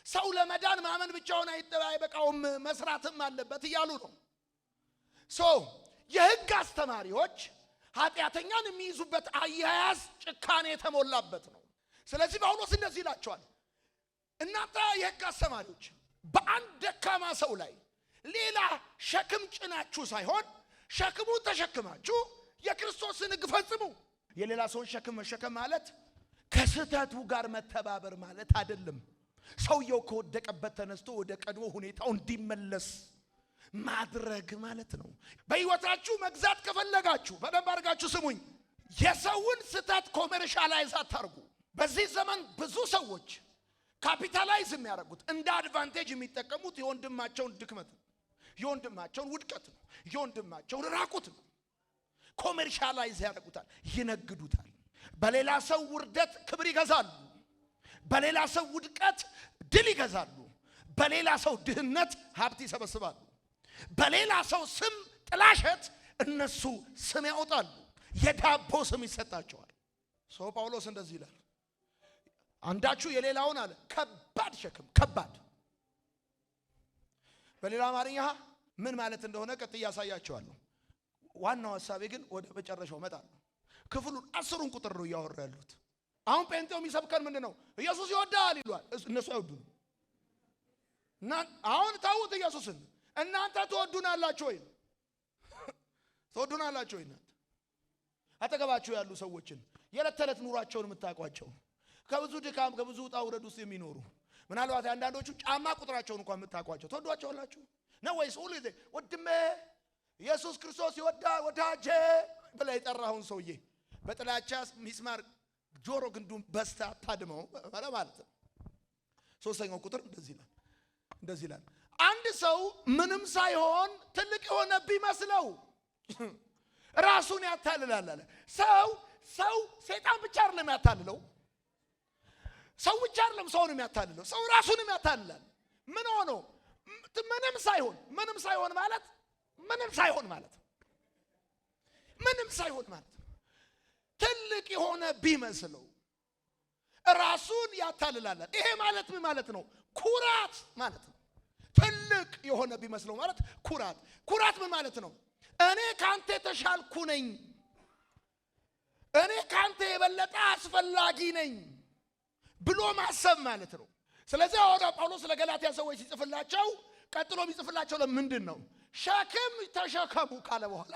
ሰው ለመዳን ማመን ብቻውን አይበቃውም መስራትም አለበት እያሉ ነው። የሕግ አስተማሪዎች ኃጢአተኛን የሚይዙበት አያያዝ ጭካኔ የተሞላበት ነው። ስለዚህ ጳውሎስ እንደዚህ ይላቸዋል፣ እናንተ የሕግ አስተማሪዎች በአንድ ደካማ ሰው ላይ ሌላ ሸክም ጭናችሁ ሳይሆን ሸክሙን ተሸክማችሁ የክርስቶስን ሕግ ፈጽሙ። የሌላ ሰውን ሸክም መሸከም ማለት ከስህተቱ ጋር መተባበር ማለት አይደለም። ሰውየው ከወደቀበት ተነስቶ ወደ ቀድሞ ሁኔታው እንዲመለስ ማድረግ ማለት ነው። በሕይወታችሁ መግዛት ከፈለጋችሁ በደንብ አድርጋችሁ ስሙኝ፣ የሰውን ስህተት ኮመርሻላይዝ አታርጉ። በዚህ ዘመን ብዙ ሰዎች ካፒታላይዝ የሚያደርጉት እንደ አድቫንቴጅ የሚጠቀሙት የወንድማቸውን ድክመት ነው፣ የወንድማቸውን ውድቀት ነው፣ የወንድማቸውን ራቁት ነው። ኮመርሻላይዝ ያደርጉታል፣ ይነግዱታል። በሌላ ሰው ውርደት ክብር ይገዛሉ፣ በሌላ ሰው ውድቀት ድል ይገዛሉ፣ በሌላ ሰው ድህነት ሀብት ይሰበስባሉ፣ በሌላ ሰው ስም ጥላሸት እነሱ ስም ያወጣሉ፣ የዳቦ ስም ይሰጣቸዋል። ሰው ጳውሎስ እንደዚህ ይላል፣ አንዳችሁ የሌላውን አለ ከባድ ሸክም ከባድ። በሌላ አማርኛ ምን ማለት እንደሆነ ቀጥዬ ያሳያቸዋለሁ። ዋናው ሐሳቤ ግን ወደ መጨረሻው መጣለሁ። ክፍሉን 10ን ቁጥር ነው እያወራ ያሉት። አሁን ጴንጤው የሚሰብከን ምንድነው? ኢየሱስ ይወዳል ይሏል፣ እነሱ አይወዱም። እና አሁን ታውት ኢየሱስን እናንተ ትወዱናላችሁ ወይ? ትወዱናላችሁ ወይ? እናንተ አጠገባችሁ ያሉ ሰዎችን የዕለት ተዕለት ኑሯቸውን የምታውቋቸው ከብዙ ድካም ከብዙ ውጣ ውረድ ውስጥ የሚኖሩ ምናልባት አንዳንዶቹ ጫማ ቁጥራቸውን እንኳን የምታውቋቸው ትወዷቸዋላችሁ ነው ወይስ ሁሉ ጊዜ ወድሜ ኢየሱስ ክርስቶስ ይወዳል ወዳጄ ብለህ የጠራኸውን ሰውዬ በጥላቻ ሚስማር ጆሮ ግንዱን በስታ ታድመው ማለት ነው? ሶስተኛው ቁጥር እንደዚህ ይላል አንድ ሰው ምንም ሳይሆን ትልቅ የሆነ ቢመስለው ራሱን ያታልላል አለ። ሰው ሰይጣን ብቻ አይደለም ያታልለው፣ ሰው ብቻ አይደለም ሰውን የሚያታልለው፣ ሰው ራሱንም ያታልላል። ምን ሆኖ ምንም ሳይሆን ማለት ትልቅ የሆነ ቢመስለው ራሱን ያታልላል። ይሄ ማለት ምን ማለት ነው? ኩራት ማለት ነው። ትልቅ የሆነ ቢመስለው ማለት ኩራት ምን ማለት ነው? እኔ ካንተ ተሻልኩ ነኝ፣ እኔ ካንተ የበለጠ አስፈላጊ ነኝ ብሎ ማሰብ ማለት ነው። ስለዚህ ሐዋርያው ጳውሎስ ለገላትያ ሰዎች ሲጽፍላቸው ቀጥሎ ቢጽፍላቸው ለምንድን ነው ሸክም ተሸከሙ ካለ በኋላ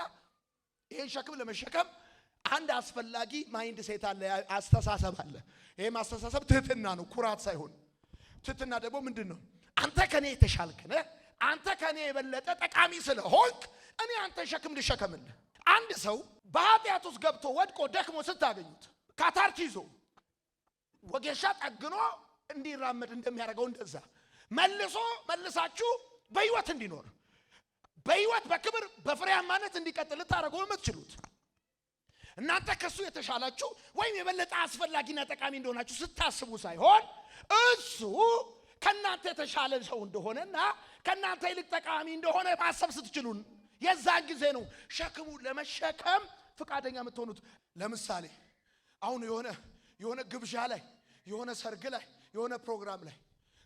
ይሄን ሸክም ለመሸከም አንድ አስፈላጊ ማይንድ ሴት አለ፣ አስተሳሰብ አለ። ይሄም አስተሳሰብ ትህትና ነው፣ ኩራት ሳይሆን። ትህትና ደግሞ ምንድን ነው? አንተ ከኔ የተሻልክ ነህ፣ አንተ ከኔ የበለጠ ጠቃሚ ስለሆንክ እኔ አንተ ሸክም ልሸከምልህ። አንድ ሰው በኃጢአት ውስጥ ገብቶ ወድቆ ደክሞ ስታገኙት ካታርት ይዞ ወጌሻ ጠግኖ እንዲራመድ እንደሚያደርገው እንደዛ መልሳችሁ በህይወት እንዲኖር በህይወት በክብር በፍሬያማነት እንዲቀጥል ታረጉ የምትችሉት እናንተ ከሱ የተሻላችሁ ወይም የበለጠ አስፈላጊና ጠቃሚ እንደሆናችሁ ስታስቡ ሳይሆን እሱ ከናንተ የተሻለ ሰው እንደሆነና ከናንተ ይልቅ ጠቃሚ እንደሆነ ማሰብ ስትችሉ የዛን ጊዜ ነው ሸክሙ ለመሸከም ፍቃደኛ የምትሆኑት። ለምሳሌ አሁን የሆነ ግብዣ ላይ የሆነ ሰርግ ላይ የሆነ ፕሮግራም ላይ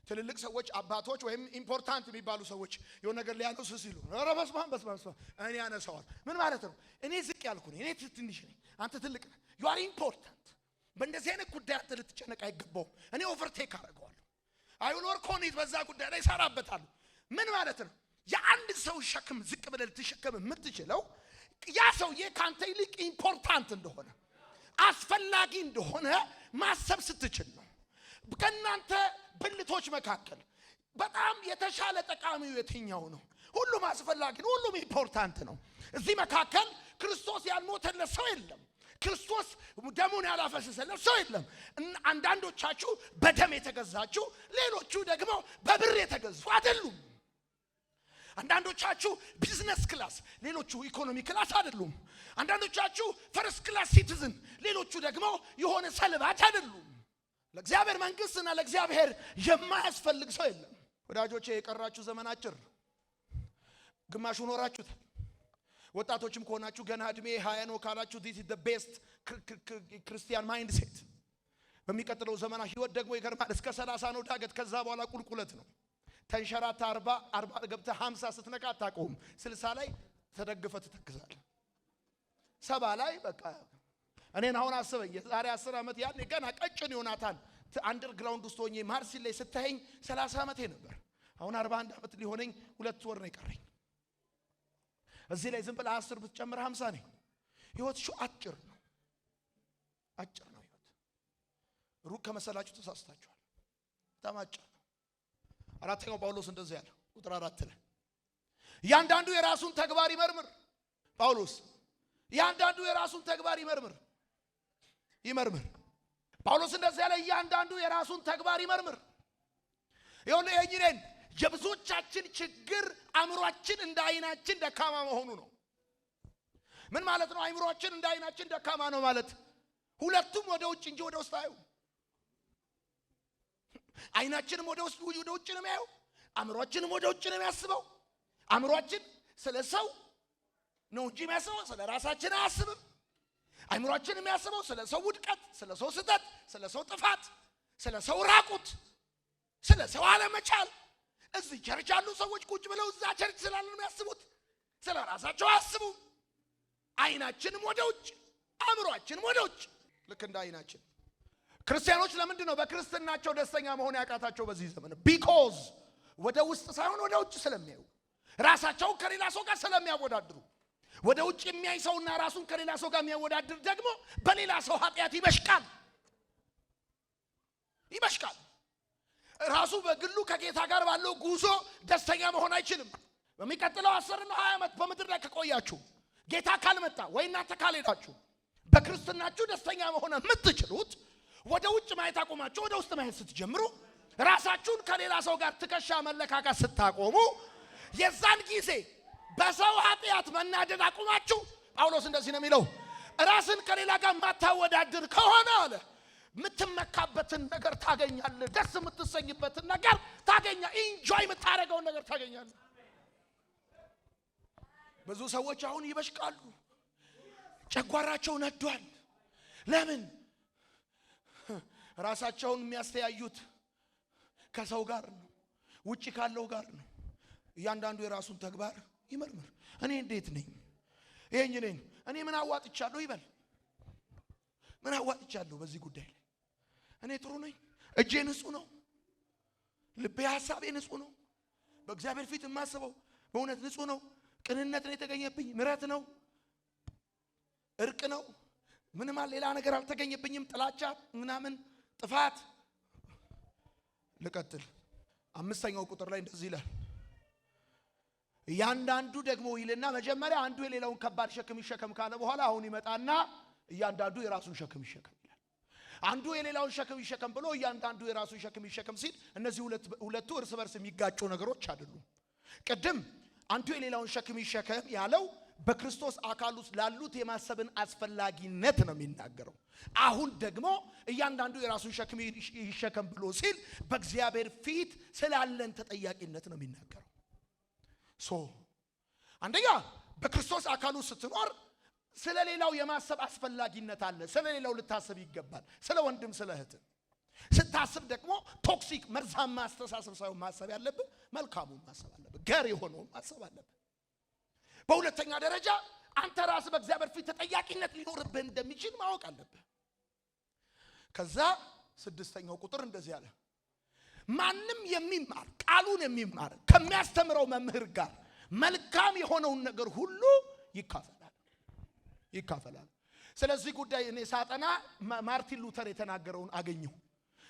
ትልልቅ ሰዎች አባቶች ወይም ኢምፖርታንት የሚባሉ ሰዎች የሆነ ነገር ሊያነሱ ሲሉ ኧረ በስመ አብ እኔ ያነሳዋል። ምን ማለት ነው? እኔ ዝቅ ያልኩ ነኝ፣ እኔ ትንሽ ነኝ፣ አንተ ትልቅ ነህ። you are important። በእንደዚህ አይነት ጉዳይ አንተ ልትጨነቅ አይገባውም። እኔ ኦቨርቴክ አደርገዋለሁ። አይውል ኮኒት በዛ ጉዳይ ላይ እሰራበታለሁ። ምን ማለት ነው? የአንድ ሰው ሸክም ዝቅ ብለህ ልትሸከም የምትችለው ያ ሰውዬ ካንተ ይልቅ ኢምፖርታንት እንደሆነ አስፈላጊ እንደሆነ ማሰብ ስትችል ነው። ከናንተ ብልቶች መካከል በጣም የተሻለ ጠቃሚው የትኛው ነው? ሁሉም አስፈላጊ ነው፣ ሁሉም ኢምፖርታንት ነው። እዚህ መካከል ክርስቶስ ያልሞተለት ሰው የለም፣ ክርስቶስ ደሙን ያላፈሰሰለት ሰው የለም። አንዳንዶቻችሁ በደም የተገዛችሁ፣ ሌሎቹ ደግሞ በብር የተገዙ አይደሉም። አንዳንዶቻችሁ ቢዝነስ ክላስ፣ ሌሎቹ ኢኮኖሚ ክላስ አይደሉም። አንዳንዶቻችሁ ፈርስት ክላስ ሲቲዝን፣ ሌሎቹ ደግሞ የሆነ ሰልባጅ አይደሉም። ለእግዚአብሔር መንግስትና ለእግዚአብሔር የማያስፈልግ ሰው የለም። ወዳጆቼ የቀራችሁ ዘመን አጭር፣ ግማሹ ኖራችሁታል። ወጣቶችም ከሆናችሁ ገና እድሜ 20 ነው ካላችሁ this is the best ክርስቲያን ማይንድ ሴት። በሚቀጥለው ዘመና ህይወት ደግሞ ይገርማል። እስከ 30 ነው ዳገት፣ ከዛ በኋላ ቁልቁለት ነው። ተንሸራታ 40 ገብተህ 50 ስትነቃ አታውቀውም። 60 ላይ ተደግፈ ትተክዛለህ። 70 ላይ በቃ እኔን አሁን አስበኝ የዛሬ 10 ዓመት ያኔ ገና ቀጭን ዮናታን አንደርግራውንድ ውስጥ ሆኜ ማርሲል ላይ ስታየኝ 30 ዓመቴ ነበር። አሁን 41 ዓመት ሊሆነኝ 2 ወር ነው የቀረኝ። እዚህ ላይ ዝም ብለህ 10 ብትጨምር 50 ነው። ህይወት አጭር ነው፣ አጭር ነው ህይወት። ሩቅ ከመሰላችሁ ተሳስታችኋል። በጣም አጭር ነው። አራተኛው ጳውሎስ እንደዚህ ያለ ቁጥር 4 ላይ እያንዳንዱ የራሱን ተግባር ይመርምር። ጳውሎስ እያንዳንዱ የራሱን ተግባር ይመርምር። ጳውሎስ እንደዚህ ያለ እያንዳንዱ የራሱን ተግባር ይመርምር። ይሁን የእኛን የብዙዎቻችን ችግር አእምሮአችን እንደ አይናችን ደካማ መሆኑ ነው። ምን ማለት ነው? አእምሮአችን እንደ አይናችን ደካማ ነው ማለት ሁለቱም ወደ ውጭ እንጂ ወደ ውስጥ አዩ። አይናችንም ወደ ውስጥ ነው የሚያየው፣ አእምሮአችንም ወደ ውጭ ነው የሚያስበው። አእምሮአችን ስለ ሰው ነው እንጂ የሚያስበው ስለ ራሳችን አያስብም። አእምሮአችን የሚያስበው ስለ ሰው ውድቀት፣ ስለ ሰው ስህተት፣ ስለ ሰው ጥፋት፣ ስለ ሰው ራቁት፣ ስለ ሰው አለመቻል። እዚህ ቸርች ያሉ ሰዎች ቁጭ ብለው እዛ ቸርች ስላሉ ነው የሚያስቡት፣ ስለ ራሳቸው አያስቡም። አይናችንም ወደ ውጭ፣ አእምሮአችንም ወደ ውጭ። ልክ እንደ አይናችን ክርስቲያኖች ለምንድን ነው በክርስትናቸው ደስተኛ መሆን ያቃታቸው በዚህ ዘመን? ቢኮዝ ወደ ውስጥ ሳይሆን ወደ ውጭ ስለሚያዩ። ራሳቸውን ከሌላ ሰው ጋር ስለሚያወዳድሩ። ወደ ውጭ የሚያይ ሰውና ራሱን ከሌላ ሰው ጋር የሚያወዳድር ደግሞ በሌላ ሰው ኃጢአት ይበሽቃል። ራሱ በግሉ ከጌታ ጋር ባለው ጉዞ ደስተኛ መሆን አይችልም። በሚቀጥለው 10 እና 20 ዓመት በምድር ላይ ከቆያችሁ ጌታ ካልመጣ ወይ እናንተ ካልሄዳችሁ በክርስትናችሁ ደስተኛ መሆን የምትችሉት ወደ ውጭ ማየት አቆማችሁ ወደ ውስጥ ማየት ስትጀምሩ፣ ራሳችሁን ከሌላ ሰው ጋር ትከሻ መለካካት ስታቆሙ፣ የዛን ጊዜ በሰው ኃጢአት መናደድ አቆማችሁ። ጳውሎስ እንደዚህ ነው የሚለው፣ ራስን ከሌላ ጋር ማታወዳድር ከሆነ አለ የምትመካበትን ነገር ታገኛለህ። ደስ የምትሰኝበትን ነገር ታገኛለህ። ኢንጆይ የምታደርገውን ነገር ታገኛለህ። ብዙ ሰዎች አሁን ይበሽቃሉ። ጨጓራቸው ነዷል። ለምን? ራሳቸውን የሚያስተያዩት ከሰው ጋር ነው፣ ውጪ ካለው ጋር ነው። እያንዳንዱ የራሱን ተግባር ይመርምር። እኔ እንዴት ነኝ? ይሄኝ ነኝ። እኔ ምን አዋጥቻለሁ ይበል። ምን አዋጥቻለሁ በዚህ ጉዳይ ላይ? እኔ ጥሩ ነኝ? እጄ ንጹህ ነው? ልቤ ሐሳቤ ንጹህ ነው? በእግዚአብሔር ፊት የማስበው በእውነት ንጹህ ነው? ቅንነት ነው የተገኘብኝ? ምሕረት ነው? እርቅ ነው? ምንም ሌላ ነገር አልተገኘብኝም? ጥላቻ ምናምን ጥፋት? ልቀጥል። 5ኛው ቁጥር ላይ እንደዚህ ይላል፣ እያንዳንዱ ደግሞ ይልና መጀመሪያ አንዱ የሌላውን ከባድ ሸክም ይሸከም ካለ በኋላ አሁን ይመጣና እያንዳንዱ የራሱን ሸክም ይሸከም ይላል። አንዱ የሌላውን ሸክም ይሸከም ብሎ እያንዳንዱ የራሱን ሸክም ይሸከም ሲል እነዚህ ሁለቱ እርስ በርስ የሚጋጩ ነገሮች አይደሉም። ቅድም አንዱ የሌላውን ሸክም ይሸከም ያለው በክርስቶስ አካል ውስጥ ላሉት የማሰብን አስፈላጊነት ነው የሚናገረው። አሁን ደግሞ እያንዳንዱ የራሱን ሸክም ይሸከም ብሎ ሲል በእግዚአብሔር ፊት ስላለን ተጠያቂነት ነው የሚናገረው። አንደኛ በክርስቶስ አካል ውስጥ ስትኖር ስለሌላው የማሰብ አስፈላጊነት አለ። ስለሌላው ልታስብ ይገባል። ስለ ወንድም ስለ እህት ስታስብ ደግሞ ቶክሲክ መርዛማ አስተሳሰብ ሳይሆን ማሰብ ያለብህ መልካሙን ማሰብ አለብህ። ገር የሆነውን ማሰብ አለብህ። በሁለተኛ ደረጃ አንተ ራስህ በእግዚአብሔር ፊት ተጠያቂነት ሊኖርብህ እንደሚችል ማወቅ አለብህ። ከዛ 6ኛው ቁጥር እንደዚህ አለ፣ ማንም የሚማር ቃሉን የሚማር ከሚያስተምረው መምህር ጋር መልካም የሆነውን ነገር ሁሉ ይካፈላል። ስለዚህ ጉዳይ እኔ ሳጠና ማርቲን ሉተር የተናገረውን አገኘሁ።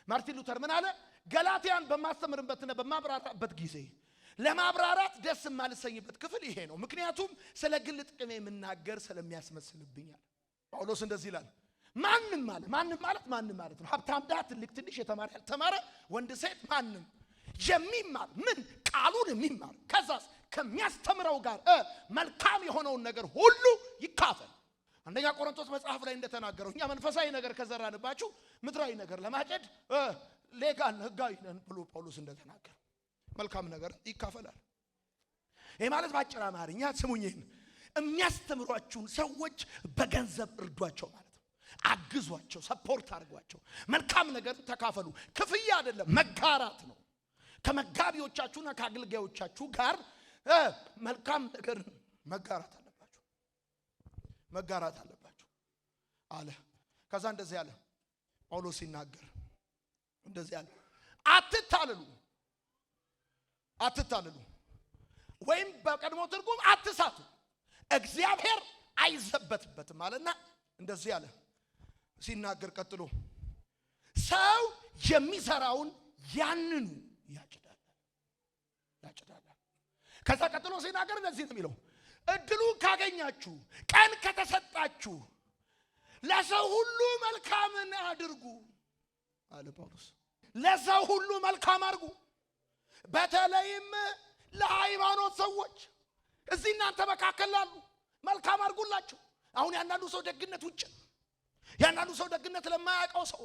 ማርቲን ሉተር ምን አለ? ገላትያን በማስተምርበትና በማብራራበት ጊዜ ለማብራራት ደስ የማልሰኝበት ክፍል ይሄ ነው። ምክንያቱም ስለ ግል ጥቅም የምናገር ስለሚያስመስልብኛል። ጳውሎስ እንደዚህ ይላል፣ ማንም ማለት ነው። ሀብታም፣ ድሃ፣ ትልቅ ትንሽ፣ የተማረ ያልተማረ፣ ወንድ ሴት፣ ማንም የሚማር ምን ቃሉን የሚማር ከዛስ ከሚያስተምረው ጋር መልካም የሆነውን ነገር ሁሉ ይካፈል። አንደኛ ቆሮንቶስ መጽሐፍ ላይ እንደተናገረው እኛ መንፈሳዊ ነገር ከዘራንባችሁ ምድራዊ ነገር ለማጨድ ሌጋል ህጋዊ ነን ብሎ ጳውሎስ እንደተናገረ መልካም ነገር ይካፈላል። ይሄ ማለት ባጭር አማርኛ ስሙኝ፣ የሚያስተምሯችሁን ሰዎች በገንዘብ እርዷቸው ማለት ነው። አግዟቸው፣ ሰፖርት አድርጓቸው፣ መልካም ነገር ተካፈሉ። ክፍያ አይደለም፣ መጋራት ነው። ከመጋቢዎቻችሁና ከአገልጋዮቻችሁ ጋር መልካም ነገር መጋራት አለባችሁ አለ። ከዛ እንደዚህ አለ ጳውሎስ ሲናገር እንደዚህ አለ፣ አትታለሉ ወይም በቀድሞ ትርጉም አትሳቱ፣ እግዚአብሔር አይዘበትበትም አለና እንደዚህ አለ ሲናገር ቀጥሎ፣ ሰው የሚሰራውን ያንኑ ያጭዳል። ከዛ ቀጥሎ ሲናገር እንደዚህ ነው የሚለው፣ እድሉ ካገኛችሁ ቀን ከተሰጣችሁ ለሰው ሁሉ መልካምን አድርጉ አለ ጳውሎስ። ለሰው ሁሉ መልካም አድርጉ፣ በተለይም ለሃይማኖት ሰዎች እዚህ እናንተ መካከል ላሉ መልካም አድርጉላቸው። አሁን ያንዳንዱ ሰው ደግነት ውጭ፣ ያንዳንዱ ሰው ደግነት ለማያውቀው ሰው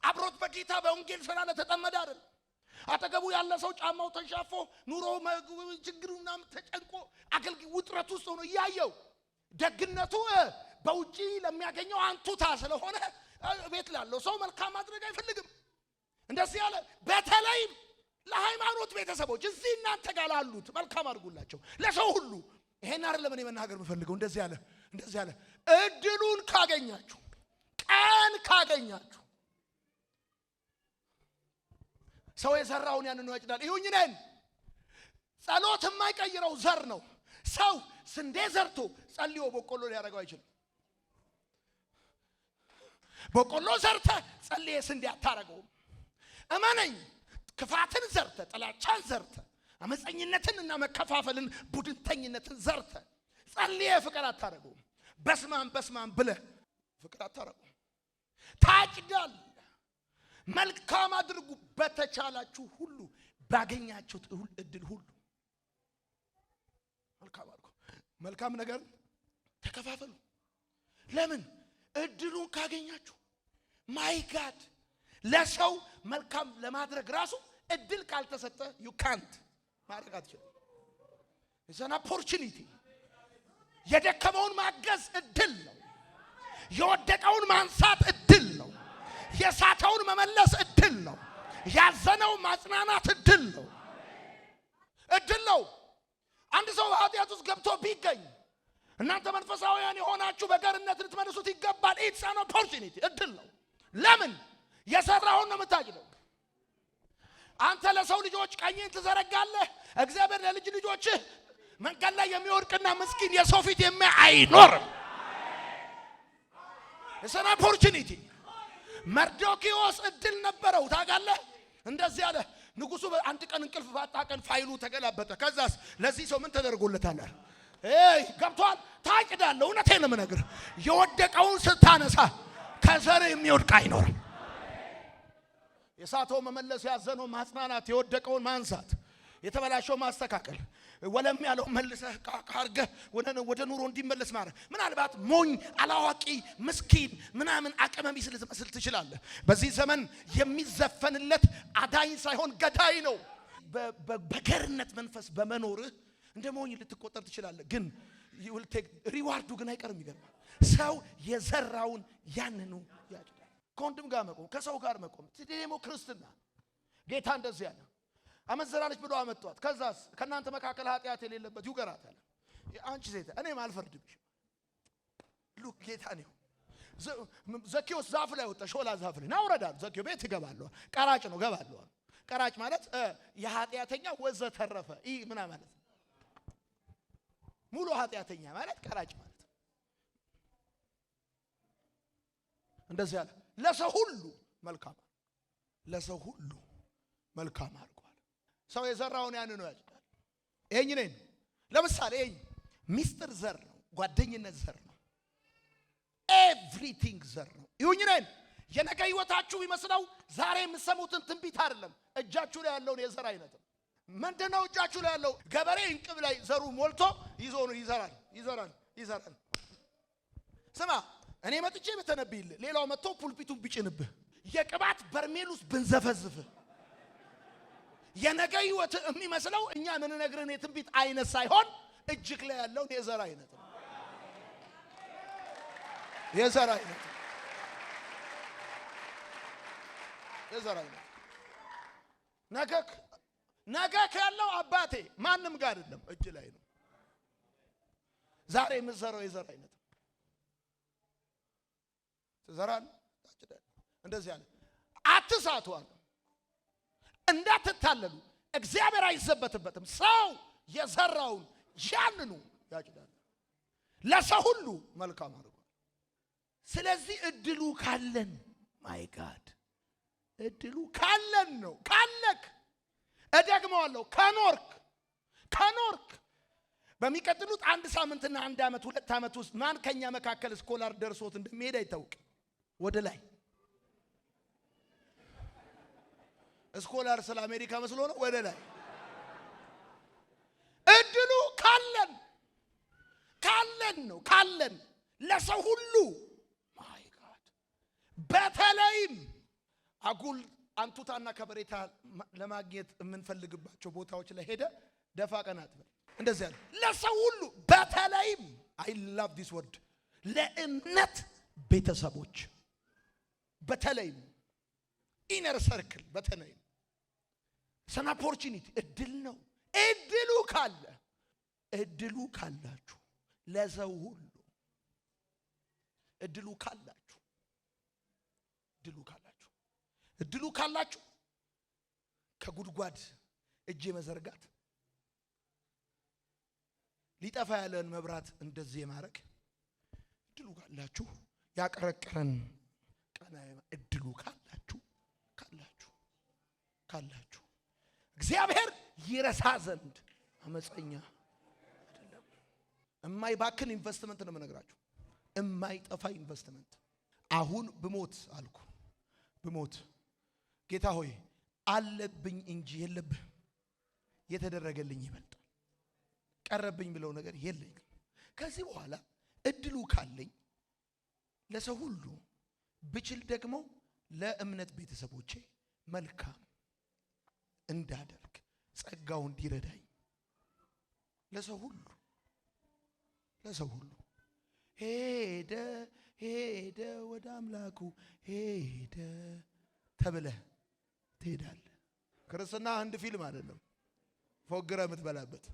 አብሮት በጌታ በወንጌል ስራ ለተጠመደ አይደል። አጠገቡ ያለ ሰው ጫማው ተንሻፎ ኑሮ ችግሩና ተጨንቆ አገልግሎት ውጥረት ውስጥ ሆኖ ያየው ደግነቱ በውጪ ለሚያገኘው አንቱታ ስለሆነ ቤት ላለው ሰው መልካም ማድረግ አይፈልግም። እንደዚህ ያለ በተለይም ለሃይማኖት ቤተሰቦች እዚህ እናንተ ጋር ላሉት መልካም አድርጉላቸው፣ ለሰው ሁሉ። ይሄን አይደለም እኔ መናገር የምፈልገው። እንደዚህ ያለ እድሉን ካገኛችሁ፣ ቀን ካገኛችሁ፣ ሰው የሰራውን ያንን ነው ያጭዳል። ይሁን ነን ጸሎት የማይቀይረው ዘር ነው። ሰው ስንዴ ዘርቶ ጸልዮ በቆሎ ሊያደርገው አይችልም። በቆሎ ዘርተ ጸልየ ስንዴ አታረገውም። እመነኝ፣ ክፋትን ዘርተ፣ ጥላቻን ዘርተ፣ አመፀኝነትንና መከፋፈልን ቡድንተኝነትን ዘርተ ጸልየ ፍቅር አታረገውም። በስማም ብለህ ፍቅር አታረገውም። ታጭዳል። መልካም አድርጉ በተቻላችሁ ሁሉ ባገኛችሁት እድል ሁሉ መልካም አድርጉ። መልካም ነገር ተከፋፈሉ። ለምን? እድሉን ካገኛችሁ። ማይ ጋድ ለሰው መልካም ለማድረግ ራሱ እድል ካልተሰጠ you can't ማድረግ አትችልም። it's an opportunity። የደከመውን ማገዝ እድል ነው። የወደቀውን ማንሳት እድል ነው። የሳተውን መመለስ እድል ነው። ያዘነው ማጽናናት እድል ነው። እድል ነው። አንድ ሰው ኃጢአት ውስጥ ገብቶ ቢገኝ እናንተ መንፈሳውያን የሆናችሁ በገርነት ልትመልሱት ይገባል። it's an opportunity እድል ነው። ለምን? የሰራውን ነው የምታጭደው። አንተ ለሰው ልጆች ቀኝን ትዘረጋለህ። እግዚአብሔር ለልጅ ልጆችህ መንገድ ላይ የሚወድቅና ምስኪን የሰው ፊት የሚያይ አይኖርም። it's an opportunity። መርዶክዮስ እድል ነበረው። ታውቃለህ? እንደዚህ አለ ንጉሱ አንድ ቀን እንቅልፍ ባጣ ቀን ፋይሉ ተገላበጠ። ከዛስ ለዚህ ሰው ምን ተደርጎለታል? ገብቷል። ታጭዳለህ። እውነቴን ነው የምነግርህ። የወደቀውን ስታነሳ ከዘር የሚወድቅ አይኖርም። የሳተው መመለስ፣ ያዘነው ማጽናናት፣ የወደቀውን ማንሳት፣ የተበላሸው ማስተካከል፣ ወለም ያለው መልሰህ ካርገህ ወደ ኑሮ እንዲመለስ ማድረግ። ምናልባት ሞኝ፣ አላዋቂ፣ ምስኪን ምናምን አቅመ ቢስ ልትመስል ትችላለህ። በዚህ ዘመን የሚዘፈንለት አዳኝ ሳይሆን ገዳይ ነው። በገርነት መንፈስ በመኖርህ እንደ ሞኝ ልትቆጠር ትችላለህ። ግን ሪዋርዱ ግን አይቀርም። ይገርማል። ሰው የዘራውን ያንኑ ያጭዳል። ከወንድም ጋር መቆም፣ ከሰው ጋር መቆም ደግሞ ክርስትና። ጌታ እንደዚህ ያለ አመዘራለች ብሎ አመጣት። ከዛስ ከናንተ መካከል ኃጢአት የሌለበት ይውገራታል። አንቺ ሴት እኔም አልፈርድብሽ። ሉክ ጌታ ነው። ዘኪዮስ ዛፍ ላይ ወጣ፣ ሾላ ዛፍ ላይ ናውረዳል። ዘኪዮ ቤት ይገባለሁ። ቀራጭ ነው፣ ገባለሁ። ቀራጭ ማለት የኃጢአተኛ ወዘ ተረፈ ምን ማለት ነው? ሙሉ ኃጢአተኛ ማለት ቀራጭ ማለት እንደዚህ ያለ ለሰው ሁሉ መልካም፣ ለሰው ሁሉ መልካም አድርጓል። ሰው የዘራውን ያን ነው ያጭዳል። ይሄኝ ነኝ። ለምሳሌ ይሄኝ ሚስጥር ዘር ነው፣ ጓደኝነት ዘር ነው፣ ኤቭሪቲንግ ዘር ነው። ይሁን ነኝ። የነገ ህይወታችሁ ይመስለው ዛሬ የምትሰሙትን ትንቢት አይደለም፣ እጃችሁ ላይ ያለውን የዘር አይነት ነው። ምንድነው እጃችሁ ላይ ያለው? ገበሬ እንቅብ ላይ ዘሩ ሞልቶ ይዞ ነው ይዘራል። ስማ እኔ መጥቼ በተነብይልህ ሌላው መጥቶ ፑልፒቱን ቢጭንብህ የቅባት በርሜል ውስጥ ብንዘፈዝፍህ የነገ ህይወት የሚመስለው እኛ ምን ነግረን የትንቢት አይነት ሳይሆን እጅክ ላይ ያለው የዘር አይነት ነው። የዘር አይነት ነገክ ያለው አባቴ ማንም ጋር አይደለም፣ እጅ ላይ ነው። ዛሬ የምትዘራው የዘር አይነት ትዘራለህ፣ ታጭዳለህ። እንደዚህ አለ። አትሳቱ አለ፣ እንዳትታለሉ። እግዚአብሔር አይዘበትበትም። ሰው የዘራውን ያንኑ ያጭዳል። ለሰው ሁሉ መልካም አድርጓል። ስለዚህ እድሉ ካለን ማይ ጋድ እድሉ ካለን ነው። ካለክ እደግመዋለሁ፣ ከኖርክ በሚቀጥሉት አንድ ሳምንትና አንድ አመት 2 አመት ውስጥ ማን ከኛ መካከል ስኮላር ደርሶት እንደሚሄድ አይታወቅም። ወደ ላይ ስኮላር ስለ አሜሪካ መስሎ ነው። ወደ ላይ እድሉ ካለን ነው። ካለን ለሰው ሁሉ ማይ ጋድ በተለይም አጉል አንቱታና ከበሬታ ለማግኘት የምንፈልግባቸው ቦታዎች ላይ ሄደ ደፋ ቀናት እንደዚህ ያለ ለሰው ሁሉ በተለይም አይ ላቭ ዲስ ወርድ ለእምነት ቤተሰቦች በተለይም ኢነር ሰርክል በተለይም ሰና ኦፖርቹኒቲ እድል ነው። እድሉ ካላችሁ ለሰው ሁሉ እድሉ ካላችሁ ከጉድጓድ እጅ መዘርጋት ሊጠፋ ያለን መብራት እንደዚህ ማረክ እድሉ ካላችሁ ያቀረቀረን ቀና እድሉ ካላችሁ እግዚአብሔር ይረሳ ዘንድ አመፀኛ አይደለም። የማይባክን ኢንቨስትመንት ነው የምነግራችሁ፣ የማይጠፋ ኢንቨስትመንት። አሁን ብሞት አልኩ ብሞት ጌታ ሆይ አለብኝ እንጂ የለብህ የተደረገልኝ ይበልጣል፣ ቀረብኝ ብለው ነገር የለኝም። ከዚህ በኋላ እድሉ ካለኝ ለሰው ሁሉ ብችል ደግሞ ለእምነት ቤተሰቦቼ መልካም እንዳደርግ ጸጋው እንዲረዳኝ ለሰው ሁሉ ሄደ ወደ አምላኩ ሄደ ተብለህ ትሄዳለህ። ክርስትና አንድ ፊልም አይደለም፣ ፎግረ የምትበላበት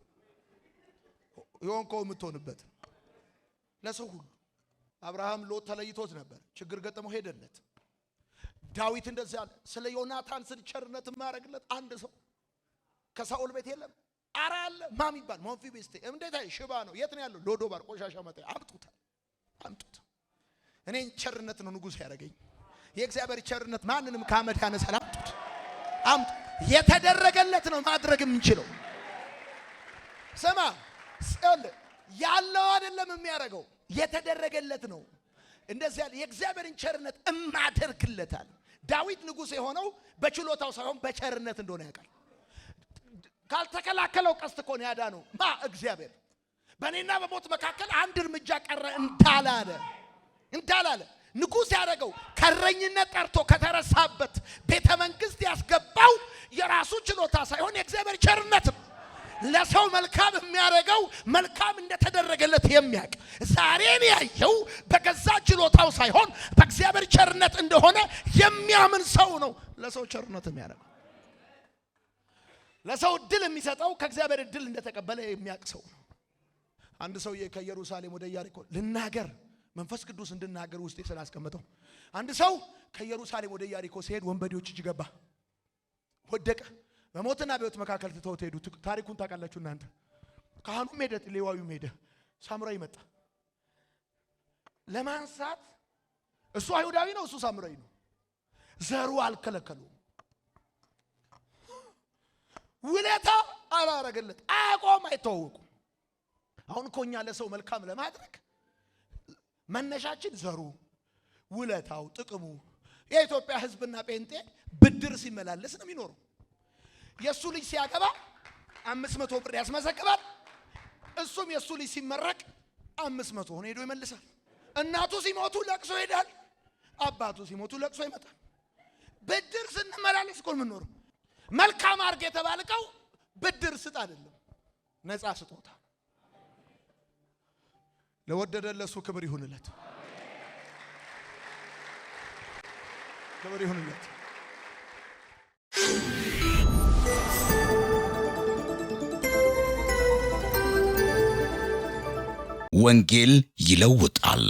የሆንከው የምትሆንበት ለሰው ሁሉ። አብርሃም ሎጥ ተለይቶት ነበር፣ ችግር ገጠመው ሄደለት። ዳዊት እንደዚህ አለ፣ ስለ ዮናታን ቸርነት ማረግለት አንድ ሰው ከሳኦል ቤት የለም። አራ አለ ማም ይባል ሞንፊቤስቴ እንዴት አይ ሽባ ነው። የት ነው ያለው? ሎዶባር ቆሻሻ መጣ። አምጡት። እኔን ቸርነት ነው ንጉስ ያደረገኝ። የእግዚአብሔር ቸርነት ማንንም ካመድ ያነሳል። አምጡ። የተደረገለት ነው ማድረግ የምንችለው። ስማ ያለው አይደለም የሚያደርገው፣ የተደረገለት ነው። እንደዚህ ያለ የእግዚአብሔርን ቸርነት እማደርግለታል። ዳዊት ንጉስ የሆነው በችሎታው ሳይሆን በቸርነት እንደሆነ ያውቃል። ካልተከላከለው ቀስት እኮ ነው ያዳነው እግዚአብሔር። በእኔና በሞት መካከል አንድ እርምጃ ቀረ እንዳላለ ንጉስ ያደረገው ከረኝነት ጠርቶ ከተረሳበት ቤተ መንግስት ያስገባው የራሱ ችሎታ ሳይሆን የእግዚአብሔር ቸርነት ነው። ለሰው መልካም የሚያደርገው መልካም እንደተደረገለት የሚያውቅ ዛሬን ያየው በገዛ ችሎታው ሳይሆን በእግዚአብሔር ቸርነት እንደሆነ የሚያምን ሰው ነው ለሰው ቸርነት የሚያደርገው። ለሰው እድል የሚሰጠው ከእግዚአብሔር እድል እንደተቀበለ የሚያውቅ ሰው ነው። አንድ ሰውዬ ከኢየሩሳሌም ወደ ኢያሪኮ ልናገር መንፈስ ቅዱስ እንድናገር ውስጥ ስላስቀመጠው፣ አንድ ሰው ከኢየሩሳሌም ወደ ኢያሪኮ ሲሄድ ወንበዴዎች እጅ ገባ፣ ወደቀ። በሞትና በሕይወት መካከል ትተውት ሄዱ። ታሪኩን ታውቃላችሁ እናንተ። ካህኑም ሄደ፣ ሌዋዊውም ሄደ፣ ሳምራዊ መጣ ለማንሳት። እሱ አይሁዳዊ ነው፣ እሱ ሳምራዊ ነው። ዘሩ አልከለከሉም። ውለታ አላረገለት፣ አቆም፣ አይተዋወቁ። አሁን እኮ እኛ ለሰው መልካም ለማድረግ መነሻችን ዘሩ፣ ውለታው፣ ጥቅሙ። የኢትዮጵያ ሕዝብና ጴንጤ ብድር ሲመላለስ ነው የሚኖረው። የሱ ልጅ ሲያገባ 500 ብር ያስመዘግባል። እሱም የሱ ልጅ ሲመረቅ 500 ሆኖ ሄዶ ይመልሳል። እናቱ ሲሞቱ ለቅሶ ይሄዳል፣ አባቱ ሲሞቱ ለቅሶ ይመጣል። ብድር ስንመላለስ እኮ የምንኖረው። መልካም አድርግ የተባልከው ብድር ስጥ አይደለም፣ ነፃ ስጦታ። ለወደደ ለሱ ክብር ይሁንለት፣ ክብር ይሁንለት። ወንጌል ይለውጣል።